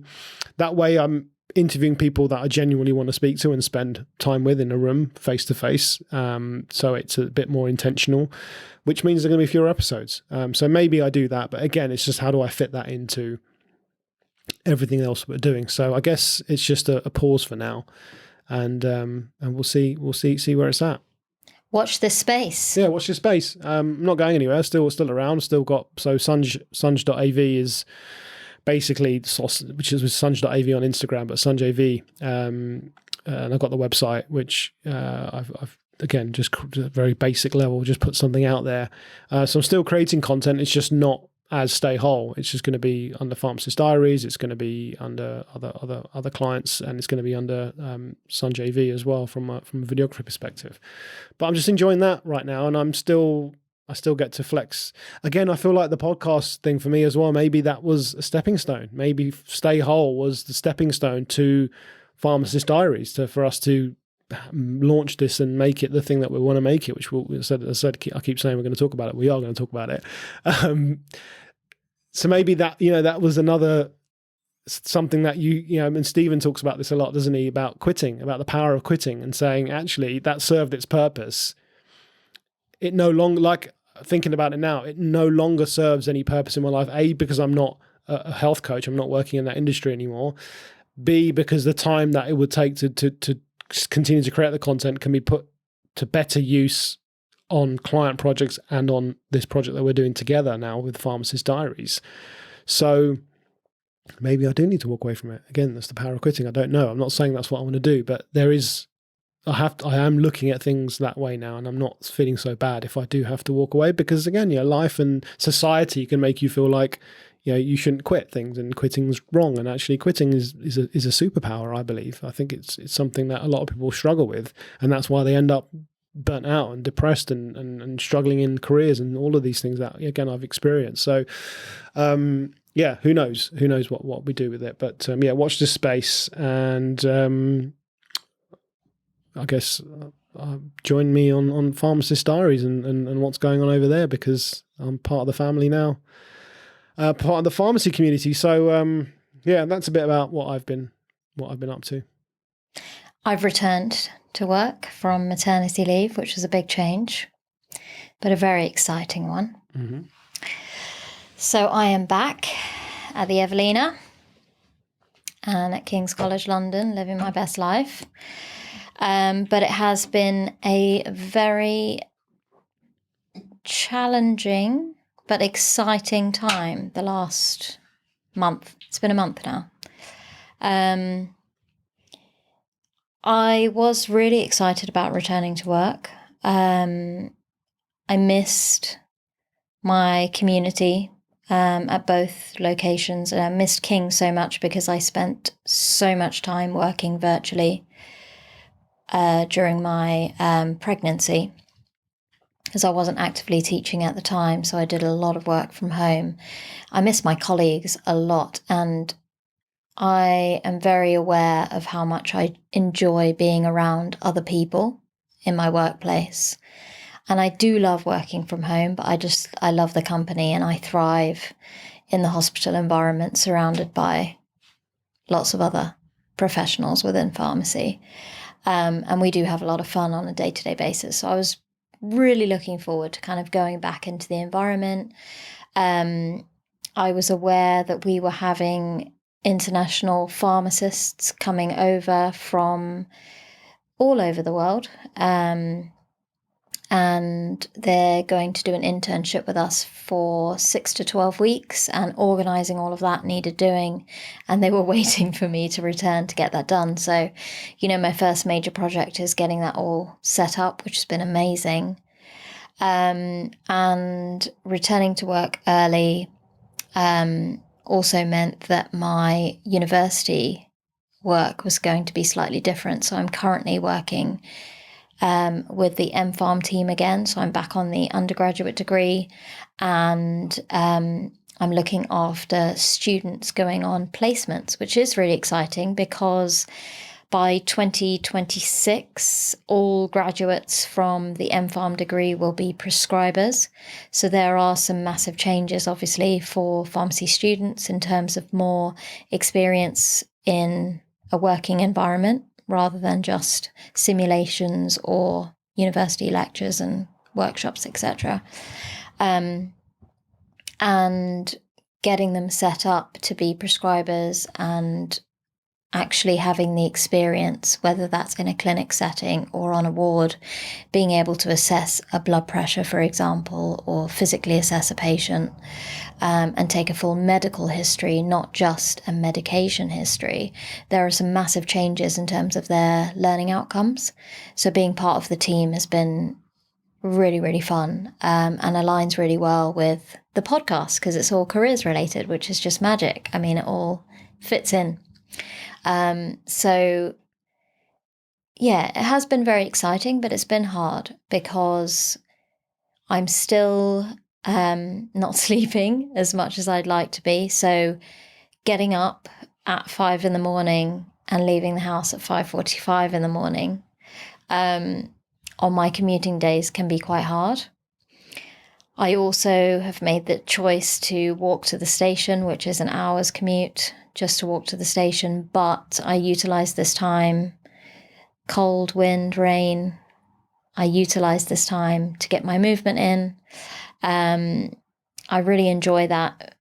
That way, I'm interviewing people that I genuinely want to speak to and spend time with in a room, face to face. So it's a bit more intentional, which means there are going to be fewer episodes. So maybe I do that, but again, it's just how do I fit that into everything else we're doing. So I guess it's just a pause for now, and we'll see where it's at. Watch this space. Yeah, watch this space. I'm not going anywhere. Still around. Still got, so Sunj.av is basically, which is with Sunj.av on Instagram, but Sunjay V. And I've got the website, which I've again, just very basic level, just put something out there. So I'm still creating content. It's just not as Stay Whole. It's just going to be under Pharmacist Diaries. It's going to be under other clients, and it's going to be under Sunjay V as well from a videography perspective. But I'm just enjoying that right now, and I still get to flex. Again, I feel like the podcast thing for me as well, maybe that was a stepping stone. Maybe Stay Whole was the stepping stone to Pharmacist Diaries, for us to launch this and make it the thing that we want to make it, which I keep saying we're going to talk about it. We are going to talk about it. So maybe that, that was another something that and Stephen talks about this a lot, doesn't he, about quitting, about the power of quitting, and saying actually that served its purpose. It no longer, like thinking about it now, it no longer serves any purpose in my life. A, because I'm not a health coach, I'm not working in that industry anymore. B, because the time that it would take to continue to create the content can be put to better use on client projects and on this project that we're doing together now with Pharmacist Diaries. So maybe I do need to walk away from it. Again, that's the power of quitting. I don't know. I'm not saying that's what I want to do, but I am looking at things that way now, and I'm not feeling so bad if I do have to walk away, because again, life and society can make you feel like, you shouldn't quit things, and quitting's wrong. And actually quitting is a superpower, I believe. I think it's something that a lot of people struggle with, and that's why they end up burnt out and depressed and struggling in careers and all of these things that, again, I've experienced. So, who knows what we do with it, but watch this space, and I guess join me on Pharmacist Diaries and what's going on over there, because I'm part of the family now, part of the pharmacy community. So that's a bit about what I've been up to. I've returned to work from maternity leave, which was a big change, but a very exciting one. Mm-hmm. So I am back at the Evelina and at King's College London, living my best life. But it has been a very challenging but exciting time the last month. It's been a month now. I was really excited about returning to work. I missed my community at both locations, and I missed King so much because I spent so much time working virtually during my pregnancy, because I wasn't actively teaching at the time, so I did a lot of work from home. I miss my colleagues a lot, and I am very aware of how much I enjoy being around other people in my workplace. And I do love working from home, but I love the company, and I thrive in the hospital environment surrounded by lots of other professionals within pharmacy. And we do have a lot of fun on a day-to-day basis. So I was really looking forward to kind of going back into the environment. I was aware that we were having international pharmacists coming over from all over the world. And they're going to do an internship with us for 6 to 12 weeks, and organising all of that needed doing. And they were waiting for me to return to get that done. So, my first major project is getting that all set up, which has been amazing. And returning to work early also meant that my university work was going to be slightly different. So I'm currently working with the MPharm team again. So I'm back on the undergraduate degree, and I'm looking after students going on placements, which is really exciting because by 2026, all graduates from the MPharm degree will be prescribers. So there are some massive changes, obviously, for pharmacy students in terms of more experience in a working environment, rather than just simulations or university lectures and workshops, etc. And getting them set up to be prescribers and actually having the experience, whether that's in a clinic setting or on a ward, being able to assess a blood pressure, for example, or physically assess a patient, and take a full medical history, not just a medication history. There are some massive changes in terms of their learning outcomes. So being part of the team has been really, really fun, and aligns really well with the podcast because it's all careers related, which is just magic. I mean, it all fits in. So yeah, it has been very exciting, but it's been hard because I'm still not sleeping as much as I'd like to be. So getting up at 5 a.m. and leaving the house at 5:45 a.m. On my commuting days can be quite hard. I also have made the choice to walk to the station, which is an hour's commute, just to walk to the station. But I utilize this time, cold, wind, rain, I utilize this time to get my movement in. I really enjoy that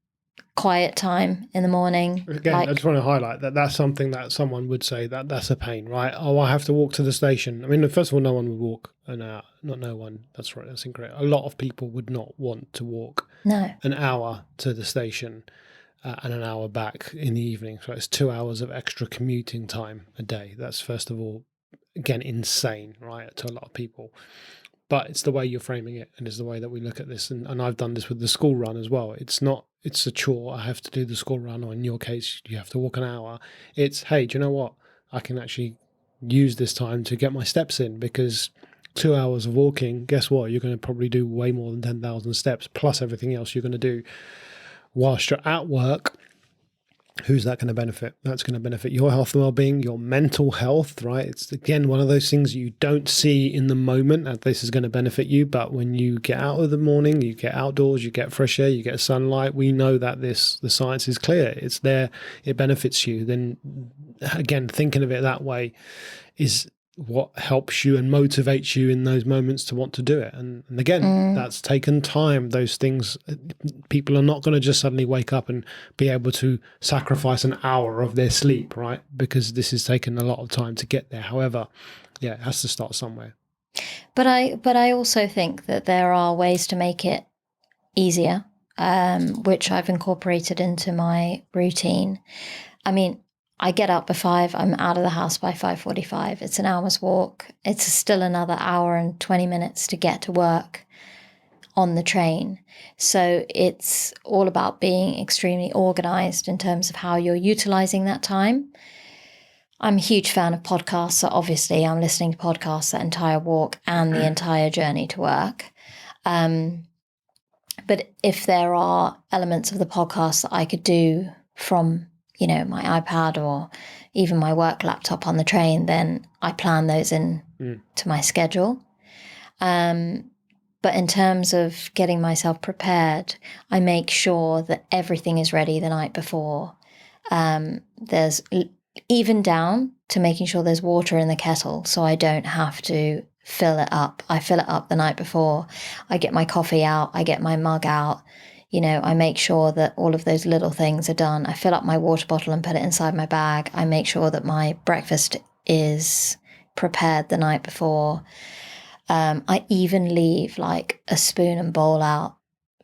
quiet time in the morning. Again, I just want to highlight that that's something that someone would say that that's a pain, right? Oh, I have to walk to the station. I mean, first of all, no one would walk an hour. Not no one. That's right. That's incorrect. A lot of people would not want to walk an hour to the station and an hour back in the evening. So it's 2 hours of extra commuting time a day. That's, first of all, again, insane, right, to a lot of people. But it's the way you're framing it, and it's the way that we look at this. And I've done this with the school run as well. It's not, it's a chore. I have to do the school run, or in your case, you have to walk an hour. It's, hey, do you know what? I can actually use this time to get my steps in, because 2 hours of walking, guess what? You're going to probably do way more than 10,000 steps, plus everything else you're going to do whilst you're at work. Who's that going to benefit? That's going to benefit your health and well-being, your mental health, right? It's, again, one of those things you don't see in the moment that this is going to benefit you. But when you get out of the morning, you get outdoors, you get fresh air, you get sunlight, we know that the science is clear. It's there. It benefits you. Then, again, thinking of it that way is what helps you and motivates you in those moments to want to do it. And again, that's taken time. Those things, people are not going to just suddenly wake up and be able to sacrifice an hour of their sleep, right? Because this has taken a lot of time to get there. However, yeah, it has to start somewhere. But I also think that there are ways to make it easier, which I've incorporated into my routine. I mean, I get up by 5, I'm out of the house by 5:45. It's an hour's walk. It's still another hour and 20 minutes to get to work on the train. So it's all about being extremely organized in terms of how you're utilizing that time. I'm a huge fan of podcasts, so obviously I'm listening to podcasts that entire walk and the entire journey to work. But if there are elements of the podcast that I could do from my iPad or even my work laptop on the train, then I plan those in to my schedule. But in terms of getting myself prepared, I make sure that everything is ready the night before. There's even down to making sure there's water in the kettle so I don't have to fill it up. I fill it up the night before. I get my coffee out. I get my mug out. I make sure that all of those little things are done. I fill up my water bottle and put it inside my bag. I make sure that my breakfast is prepared the night before. I even leave like a spoon and bowl out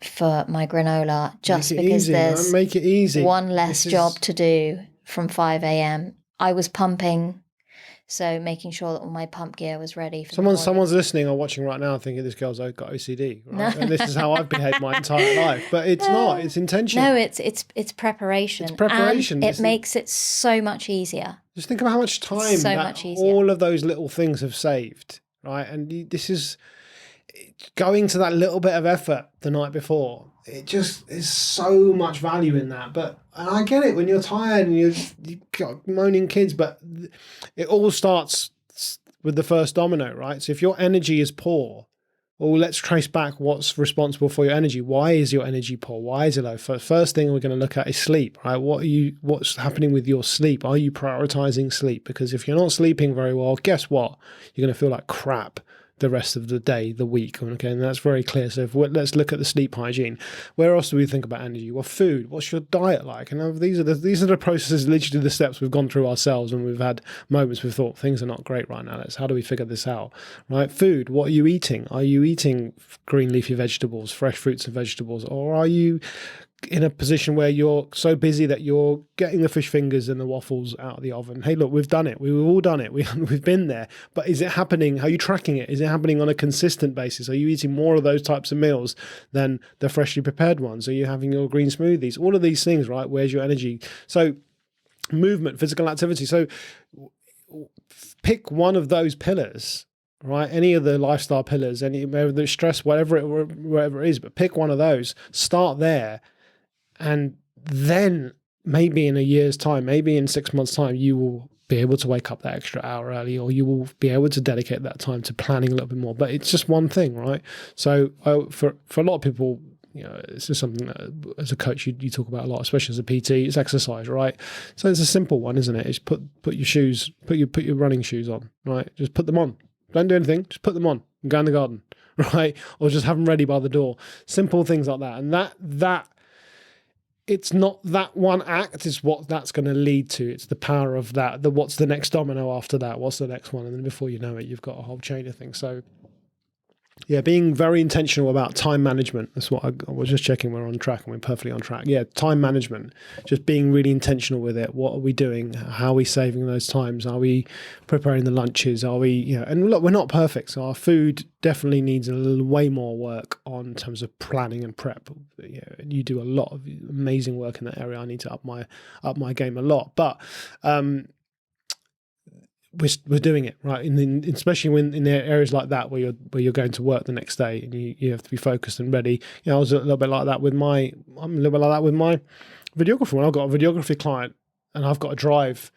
for my granola just because there's make it easy. One less job to do from 5 a.m. I was pumping, so making sure that all my pump gear was ready for someone's listening or watching right now thinking this girl's got OCD, right? No. And this is how I've behaved my entire life. But it's not. It's intentional. No, it's preparation. It's preparation. And it makes it so much easier. Just think about how much time all of those little things have saved, right? And this is going to that little bit of effort the night before. It just is so much value in that. And I get it when you're tired and you've got moaning kids, but it all starts with the first domino, right? So if your energy is poor, well, let's trace back what's responsible for your energy. Why is your energy poor? Why is it low? First thing we're going to look at is sleep, right? What's happening with your sleep? Are you prioritizing sleep? Because if you're not sleeping very well, guess what? You're going to feel like crap the rest of the day, the week. Okay, and that's very clear. So let's look at the sleep hygiene. Where else do we think about energy? Well, food. What's your diet like? And these are the processes, literally the steps we've gone through ourselves, and we've had moments we've thought things are not great right now. How do we figure this out? Right? Food. What are you eating? Are you eating green leafy vegetables, fresh fruits and vegetables, or are you in a position where you're so busy that you're getting the fish fingers and the waffles out of the oven? Hey, look, we've done it. We've all done it. We've been there. But is it happening? How are you tracking it? Is it happening on a consistent basis? Are you eating more of those types of meals than the freshly prepared ones? Are you having your green smoothies? All of these things, right? Where's your energy? So movement, physical activity. So pick one of those pillars, right? Any of the lifestyle pillars, whether the stress, whatever it is, but pick one of those, start there. And then maybe in a year's time, maybe in 6 months' time, you will be able to wake up that extra hour early, or you will be able to dedicate that time to planning a little bit more. But it's just one thing, right? So for a lot of people, it's just something that as a coach you talk about a lot, especially as a PT. It's exercise, right? So it's a simple one, isn't it? It's put your shoes, put your running shoes on, right? Just put them on. Don't do anything. Just put them on and go in the garden, right? Or just have them ready by the door. Simple things like that, and that it's not that one act is what that's going to lead to. It's the power of that. What's the next domino after that? What's the next one? And then before you know it, you've got a whole chain of things. So yeah, being very intentional about time management. That's what I was just checking. We're on track and we're perfectly on track. Yeah, time management, just being really intentional with it. What are we doing? How are we saving those times? Are we preparing the lunches? Are we, and look, we're not perfect. So our food definitely needs a little way more work on in terms of planning and prep. You do a lot of amazing work in that area. I need to up my game a lot, but, we're doing it right, especially when in areas like that where you're going to work the next day and you have to be focused and ready. I was a little bit like that with my videographer. When I've got a videography client and I've got to drive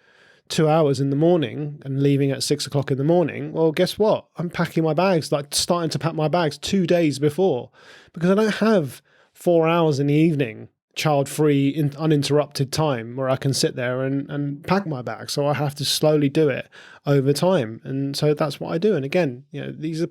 2 hours in the morning and leaving at 6 o'clock in the morning, well, guess what? I'm packing my bags, like starting to pack my bags 2 days before, because I don't have 4 hours in the evening child-free, uninterrupted time where I can sit there and pack my bag. So I have to slowly do it over time. And so that's what I do. And again, these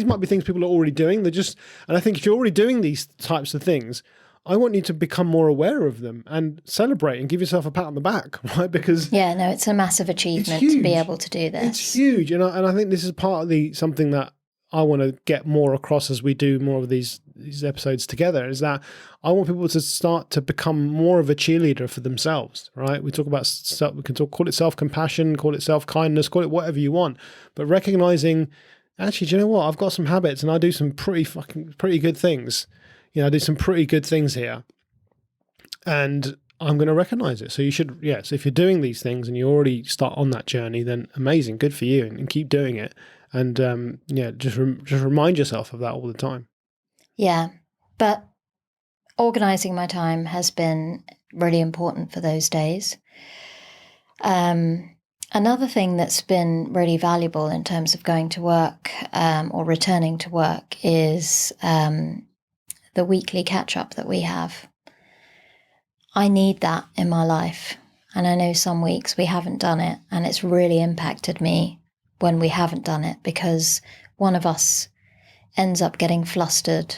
might be things people are already doing. And I think if you're already doing these types of things, I want you to become more aware of them and celebrate and give yourself a pat on the back, right? Because it's a massive achievement to be able to do this. It's huge. And I think this is part of something that I want to get more across as we do more of these episodes together, is that I want people to start to become more of a cheerleader for themselves, right? We talk about call it self-compassion, call it self-kindness, call it whatever you want, but recognizing, actually, do you know what? I've got some habits and I do some pretty good things. I do some pretty good things here, and I'm going to recognize it. So you should, so if you're doing these things and you already start on that journey, then amazing, good for you, and keep doing it. And just remind yourself of that all the time. Yeah, but organising my time has been really important for those days. Another thing that's been really valuable in terms of going to work or returning to work is the weekly catch-up that we have. I need that in my life. And I know some weeks we haven't done it, and it's really impacted me when we haven't done it, because one of us ends up getting flustered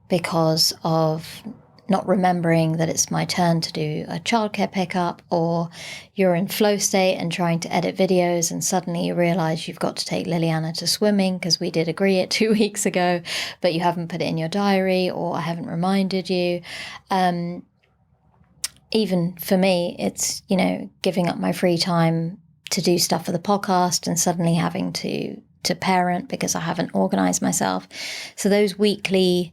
because of not remembering that it's my turn to do a childcare pickup, or you're in flow state and trying to edit videos and suddenly you realise you've got to take Liliana to swimming because we did agree it 2 weeks ago, but you haven't put it in your diary, or I haven't reminded you. Even for me, it's, giving up my free time to do stuff for the podcast and suddenly having to parent because I haven't organised myself. So those weekly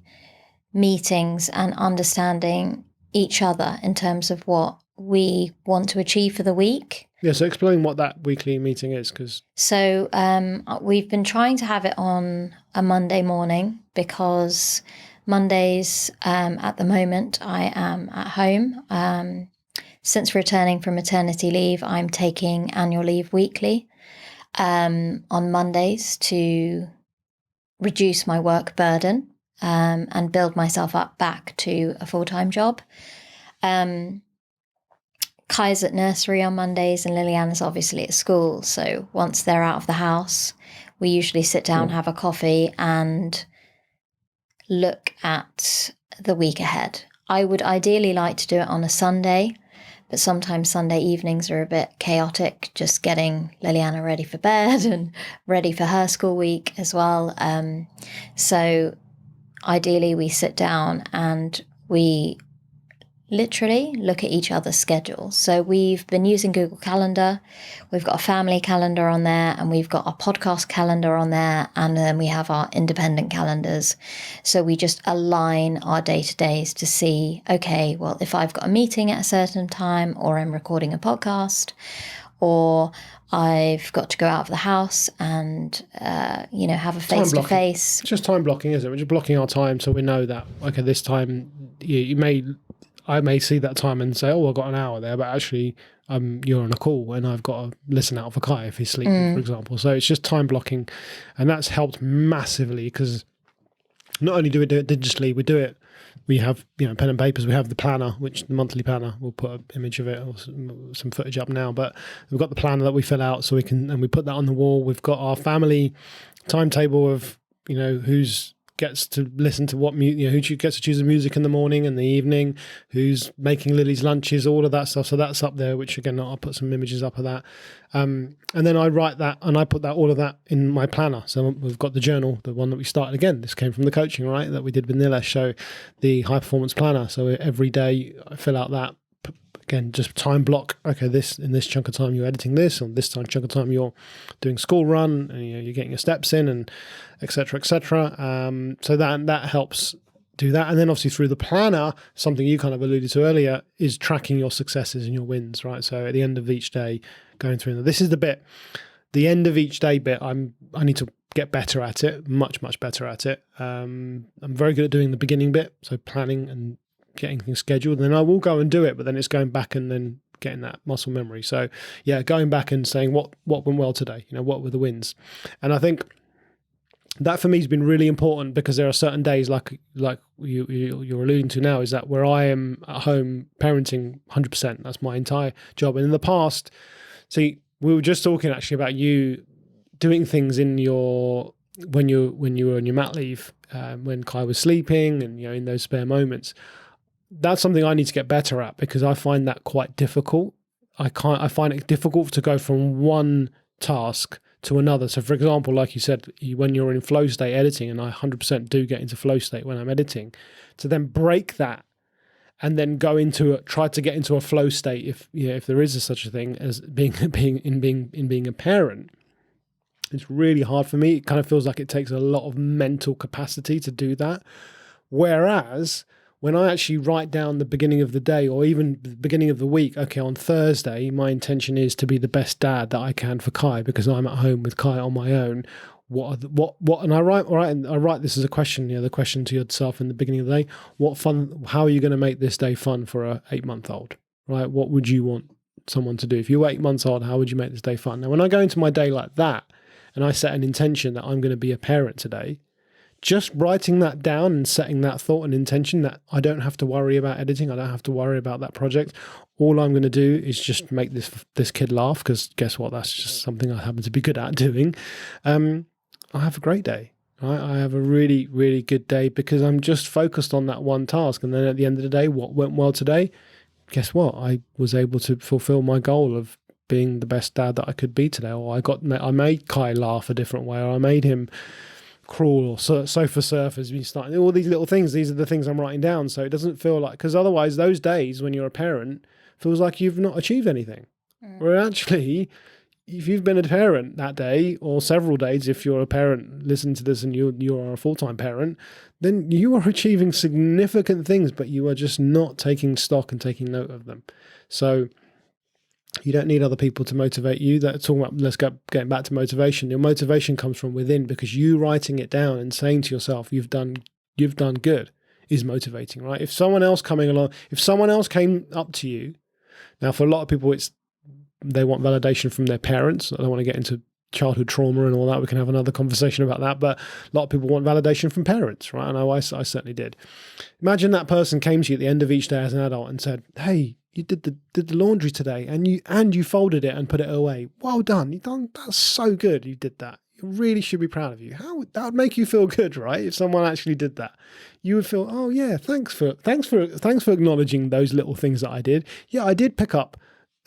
meetings and understanding each other in terms of what we want to achieve for the week. Yeah, so explain what that weekly meeting is. So we've been trying to have it on a Monday morning because Mondays at the moment I am at home. Since returning from maternity leave, I'm taking annual leave weekly on Mondays to reduce my work burden and build myself up back to a full-time job. Kai's at nursery on Mondays and Liliana's obviously at school. So once they're out of the house, we usually sit down, have a coffee and look at the week ahead. I would ideally like to do it on a Sunday, but sometimes Sunday evenings are a bit chaotic, just getting Liliana ready for bed and ready for her school week as well. So ideally we sit down and we literally look at each other's schedules. So we've been using Google Calendar. We've got a family calendar on there, and we've got a podcast calendar on there, and then we have our independent calendars. So we just align our day-to-days to see, okay, well, if I've got a meeting at a certain time, or I'm recording a podcast, or I've got to go out of the house and, have a face-to-face. It's just time blocking, isn't it? We're just blocking our time so we know that, okay, this time I may see that time and say, oh, I've got an hour there, but actually you're on a call and I've got to listen out for Kai if he's sleeping, for example. So it's just time blocking, and that's helped massively because not only do we do it digitally, we have pen and papers, we have the planner, which the monthly planner, we'll put an image of it or some footage up now, but we've got the planner that we fill out and we put that on the wall. We've got our family timetable of, who's gets to listen to who gets to choose the music in the morning and the evening, who's making Lily's lunches, all of that stuff. So that's up there, which again, I'll put some images up of that. And then I write that and I put all of that in my planner. So we've got the journal, the one that we started again. This came from the coaching, right? That we did with Nilesh, show the high performance planner. So every day I fill out that. Again, just time block. Okay, in this chunk of time you're editing this, on this chunk of time you're doing school run, and you're getting your steps in, and etc. etc. So that helps do that. And then obviously through the planner, something you kind of alluded to earlier is tracking your successes and your wins, right? So at the end of each day, going through. This is the end of each day bit. I need to get better at it, much better at it. I'm very good at doing the beginning bit, so planning and getting things scheduled, and then I will go and do it, but then it's going back and then getting that muscle memory. So yeah, going back and saying what went well today, what were the wins. And I think that for me has been really important, because there are certain days like you're alluding to now, is that where I am at home parenting 100%. That's my entire job. And in the past, see, we were just talking actually about you doing things when you were on your mat leave, when Kai was sleeping, and in those spare moments. That's something I need to get better at, because I find that quite difficult. I find it difficult to go from one task to another. So for example, like you said, when you're in flow state editing, and I 100% do get into flow state when I'm editing, to then break that and then try to get into a flow state, if there is such a thing as being a parent, it's really hard for me. It kind of feels like it takes a lot of mental capacity to do that. Whereas when I actually write down the beginning of the day, or even the beginning of the week, okay, on Thursday, my intention is to be the best dad that I can for Kai, because I'm at home with Kai on my own. And I write this as a question, the question to yourself in the beginning of the day: how are you going to make this day fun for a 8-month-old, right? What would you want someone to do? If you were 8 months old, how would you make this day fun? Now, when I go into my day like that, and I set an intention that I'm going to be a parent today, just writing that down and setting that thought and intention that I don't have to worry about editing, I don't have to worry about that project. All I'm going to do is just make this kid laugh, because guess what? That's just something I happen to be good at doing. I have a great day. Right? I have a really, really good day, because I'm just focused on that one task. And then at the end of the day, what went well today? Guess what? I was able to fulfill my goal of being the best dad that I could be today. Or I made Kai laugh a different way, or I made him crawl, or sofa surf, as we start. All these little things, these are the things I'm writing down, so it doesn't feel like, because otherwise those days when you're a parent feels like you've not achieved anything. Where actually, if you've been a parent that day, or several days, if you're a parent listening to this and you are a full-time parent, then you are achieving significant things, but you are just not taking stock and taking note of them. So you don't need other people to motivate you. That's talking about, getting back to motivation. Your motivation comes from within, because you writing it down and saying to yourself, you've done good, is motivating, right? If someone else came up to you, now for a lot of people, they want validation from their parents. I don't want to get into childhood trauma and all that. We can have another conversation about that. But a lot of people want validation from parents, right? And I certainly did. Imagine that person came to you at the end of each day as an adult and said, "Hey, you did the laundry today, and you folded it and put it away. Well done. That's so good. You did that. You really should be proud of you." That would make you feel good, right? If someone actually did that, you would feel, oh yeah, thanks for acknowledging those little things that I did. Yeah, I did pick up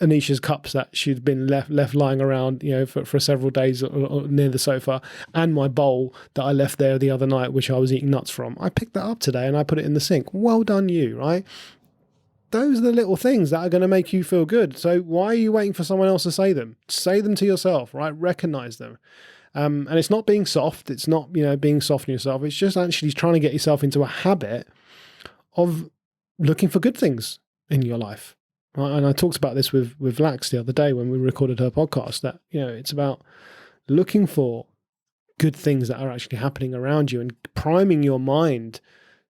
Anisha's cups that she'd been left lying around, for several days or near the sofa, and my bowl that I left there the other night, which I was eating nuts from. I picked that up today and I put it in the sink. Well done, you, right? Those are the little things that are going to make you feel good. So why are you waiting for someone else to say them? Say them to yourself, right? Recognize them. And it's not being soft. It's not, being soft on yourself. It's just actually trying to get yourself into a habit of looking for good things in your life. Right? And I talked about this with Lax the other day when we recorded her podcast, that, it's about looking for good things that are actually happening around you and priming your mind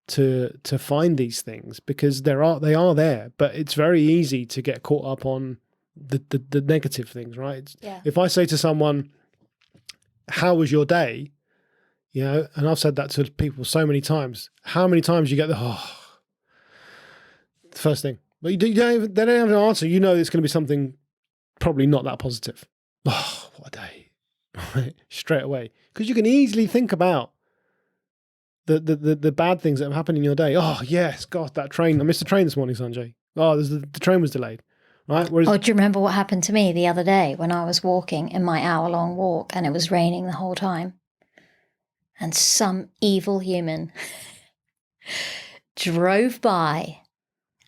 to find these things, because they are there, but it's very easy to get caught up on the negative things, right? Yeah. If I say to someone, "How was your day?" And I've said that to people so many times. How many times you get the first thing, but they don't have an answer. It's going to be something probably not that positive. Oh, what a day! Right? Straight away, because you can easily think about the bad things that have happened in your day. Oh yes, God, that train. I missed the train this morning, Sanjay. Oh, the train was delayed. Right? Do you remember what happened to me the other day when I was walking in my hour-long walk and it was raining the whole time? And some evil human drove by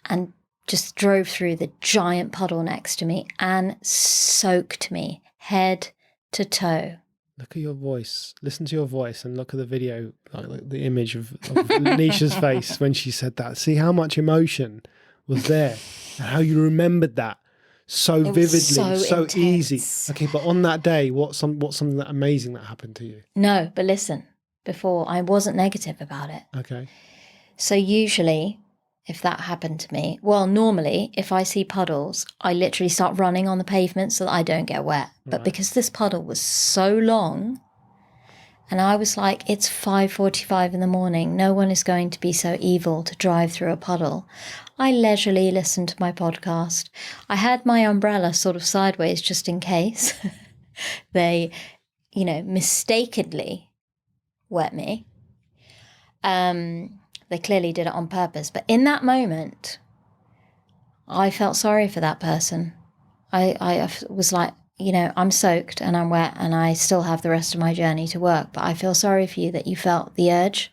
and just drove through the giant puddle next to me and soaked me head to toe. Look at your voice. Listen to your voice and look at the video, like the image of Anisha's face when she said that. See how much emotion was there and how you remembered that so vividly, so easy. Okay, but on that day, what's something that amazing that happened to you? No, but listen, before I wasn't negative about it. Okay. So usually, if that happened to me, well, normally, if I see puddles, I literally start running on the pavement so that I don't get wet. But because this puddle was so long, and I was like, it's 5:45 in the morning, no one is going to be so evil to drive through a puddle. I leisurely listened to my podcast. I had my umbrella sort of sideways just in case they, mistakenly wet me. They clearly did it on purpose. But in that moment, I felt sorry for that person. I was like, I'm soaked and I'm wet and I still have the rest of my journey to work. But I feel sorry for you that you felt the urge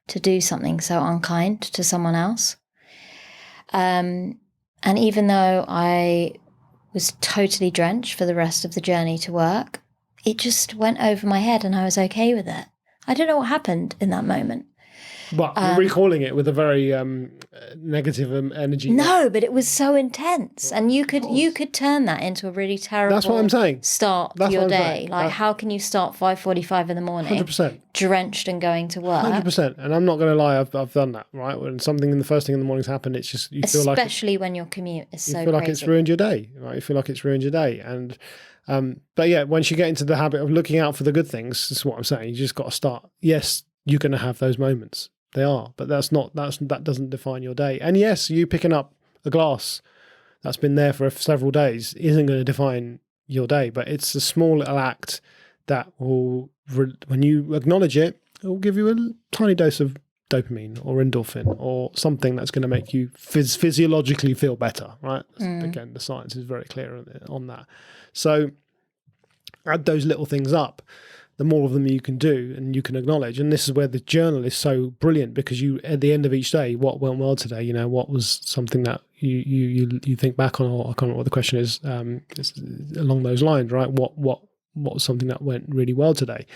to do something so unkind to someone else. And even though I was totally drenched for the rest of the journey to work, it just went over my head and I was okay with it. I don't know what happened in that moment. But recalling it with a very negative energy. No, but it was so intense, and you could turn that into a really terrible. That's what I'm saying. Start to your day. Like, how can you start 5:45 in the morning, 100%, drenched and going to work? 100%. And I'm not going to lie, I've done that. Right, when something in the first thing in the morning's happened, it's just feel like, especially when your commute is so. You feel like it's ruined your day. Right, you feel like it's ruined your day, and. But yeah, once you get into the habit of looking out for the good things, this is what I'm saying. You just got to start. Yes, you're going to have those moments. They are, but that doesn't define your day. And yes, you picking up a glass that's been there for several days isn't going to define your day, but it's a small little act that will, when you acknowledge it, it will give you a tiny dose of dopamine or endorphin or something that's going to make you physiologically feel better, right? Again, the science is very clear on that. So add those little things up. The more of them you can do and you can acknowledge. And this is where the journal is so brilliant, because you, at the end of each day, what went well today? What was something that you think back on, or I can't remember what the question is. It's along those lines, right? What was something that went really well today?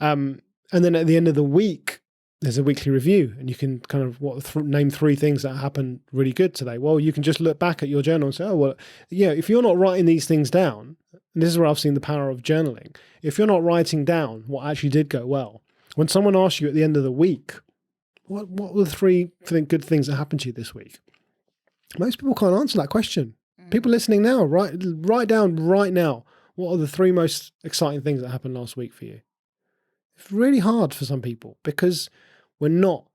And then at the end of the week, there's a weekly review, and you can kind of name 3 things that happened really good today. Well, you can just look back at your journal and say, oh, well, yeah, if you're not writing these things down, and this is where I've seen the power of journaling. If you're not writing down what actually did go well, when someone asks you at the end of the week, what were the 3 good things that happened to you this week? Most people can't answer that question. People listening now, write down right now, what are the 3 most exciting things that happened last week for you? It's really hard for some people because we're not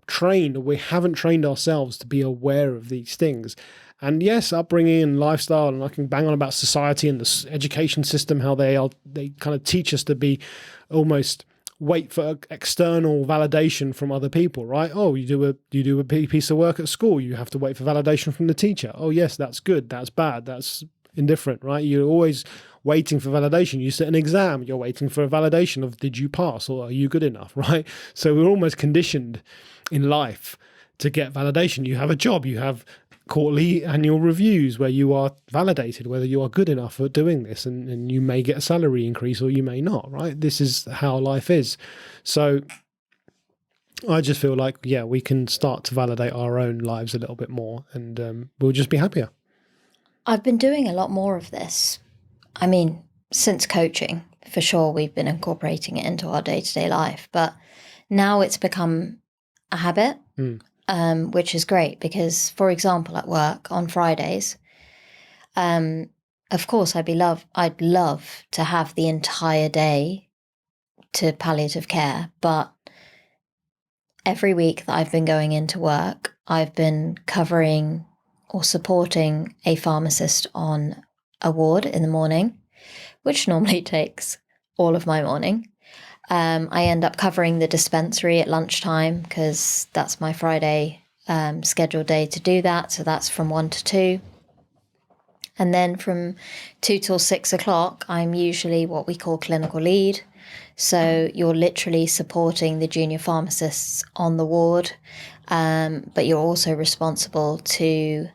trained, or we haven't trained ourselves to be aware of these things. And yes, upbringing and lifestyle, and I can bang on about society and the education system, how they kind of teach us to be almost wait for external validation from other people, right? Oh, you do a piece of work at school, you have to wait for validation from the teacher. Oh yes, that's good, that's bad, that's indifferent, right? You're always waiting for validation. You sit an exam, you're waiting for a validation of did you pass or are you good enough, right? So we're almost conditioned in life to get validation. You have a job, you have quarterly annual reviews where you are validated whether you are good enough at doing this, and you may get a salary increase or you may not, right? This is how life is. So I just feel like, yeah, we can start to validate our own lives a little bit more, and we'll just be happier. I've been doing a lot more of this. I mean, since coaching, for sure, we've been incorporating it into our day-to-day life, but now it's become a habit. Which is great because, for example, at work on Fridays, of course, I'd love to have the entire day to palliative care, but every week that I've been going into work, I've been covering or supporting a pharmacist on a ward in the morning, which normally takes all of my morning. I end up covering the dispensary at lunchtime because that's my Friday scheduled day to do that. So that's from 1 to 2. And then from 2 till 6 o'clock, I'm usually what we call clinical lead. So you're literally supporting the junior pharmacists on the ward, but you're also responsible to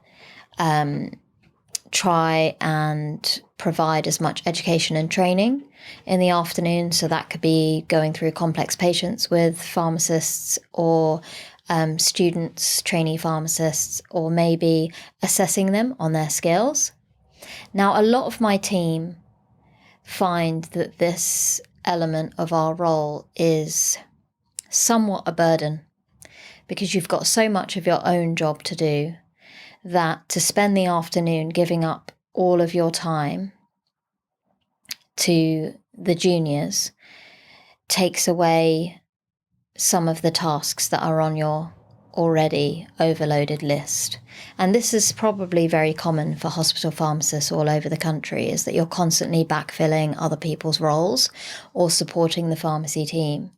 try and provide as much education and training in the afternoon. So that could be going through complex patients with pharmacists, or students, trainee pharmacists, or maybe assessing them on their skills. Now, a lot of my team find that this element of our role is somewhat a burden because you've got so much of your own job to do that to spend the afternoon giving up all of your time to the juniors takes away some of the tasks that are on your already overloaded list. And this is probably very common for hospital pharmacists all over the country, is that you're constantly backfilling other people's roles or supporting the pharmacy team.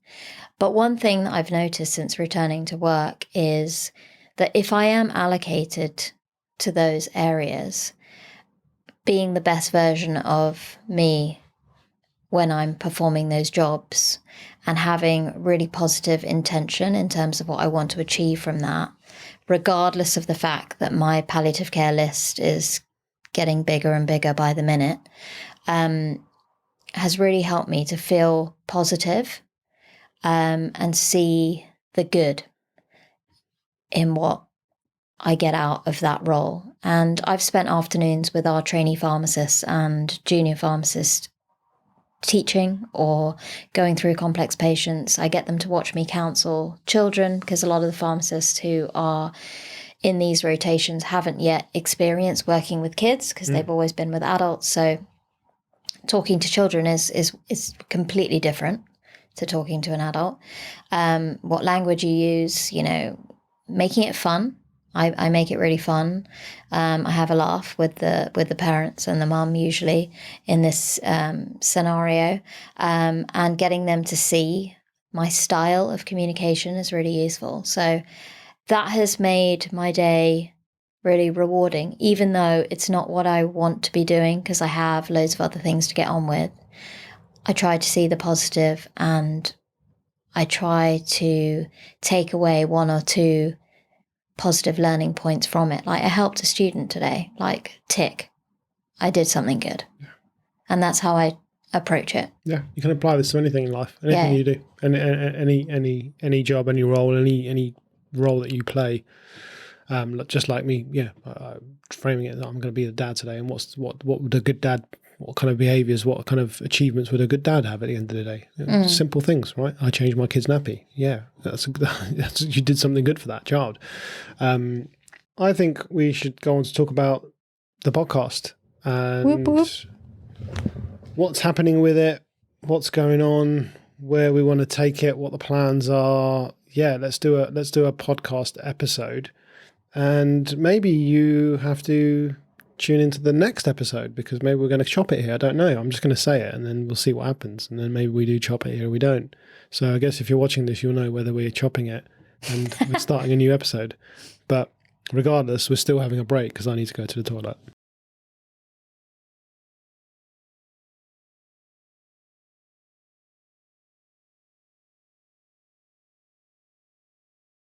But one thing that I've noticed since returning to work is that if I am allocated to those areas, being the best version of me when I'm performing those jobs and having really positive intention in terms of what I want to achieve from that, regardless of the fact that my palliative care list is getting bigger and bigger by the minute, has really helped me to feel positive and see the good in what I get out of that role. And I've spent afternoons with our trainee pharmacists and junior pharmacists teaching or going through complex patients. I get them to watch me counsel children because a lot of the pharmacists who are in these rotations haven't yet experienced working with kids because they've always been with adults. So talking to children is completely different to talking to an adult. What language you use, making it fun. I make it really fun. I have a laugh with the parents and the mum usually in this scenario, and getting them to see my style of communication is really useful. So that has made my day really rewarding, even though it's not what I want to be doing because I have loads of other things to get on with. I try to see the positive and I try to take away 1 or 2 positive learning points from it. Like I helped a student today, like tick, I did something good. Yeah. And that's how I approach it. Yeah, you can apply this to anything in life, anything you do, and any job, any role, any role that you play. Just like me, framing it that I'm going to be the dad today, and what would a good dad, what kind of behaviours, what kind of achievements would a good dad have at the end of the day? Simple things, right? I changed my kid's nappy. Yeah, that's you did something good for that child. I think we should go on to talk about the podcast and whoop, whoop. What's happening with it, what's going on, where we want to take it, what the plans are. Yeah, let's do a podcast episode, and maybe you have to tune into the next episode because maybe we're going to chop it here. I don't know. I'm just going to say it and then we'll see what happens. And then maybe we do chop it here or we don't. So I guess if you're watching this, you'll know whether we're chopping it and we're starting a new episode. But regardless, we're still having a break because I need to go to the toilet.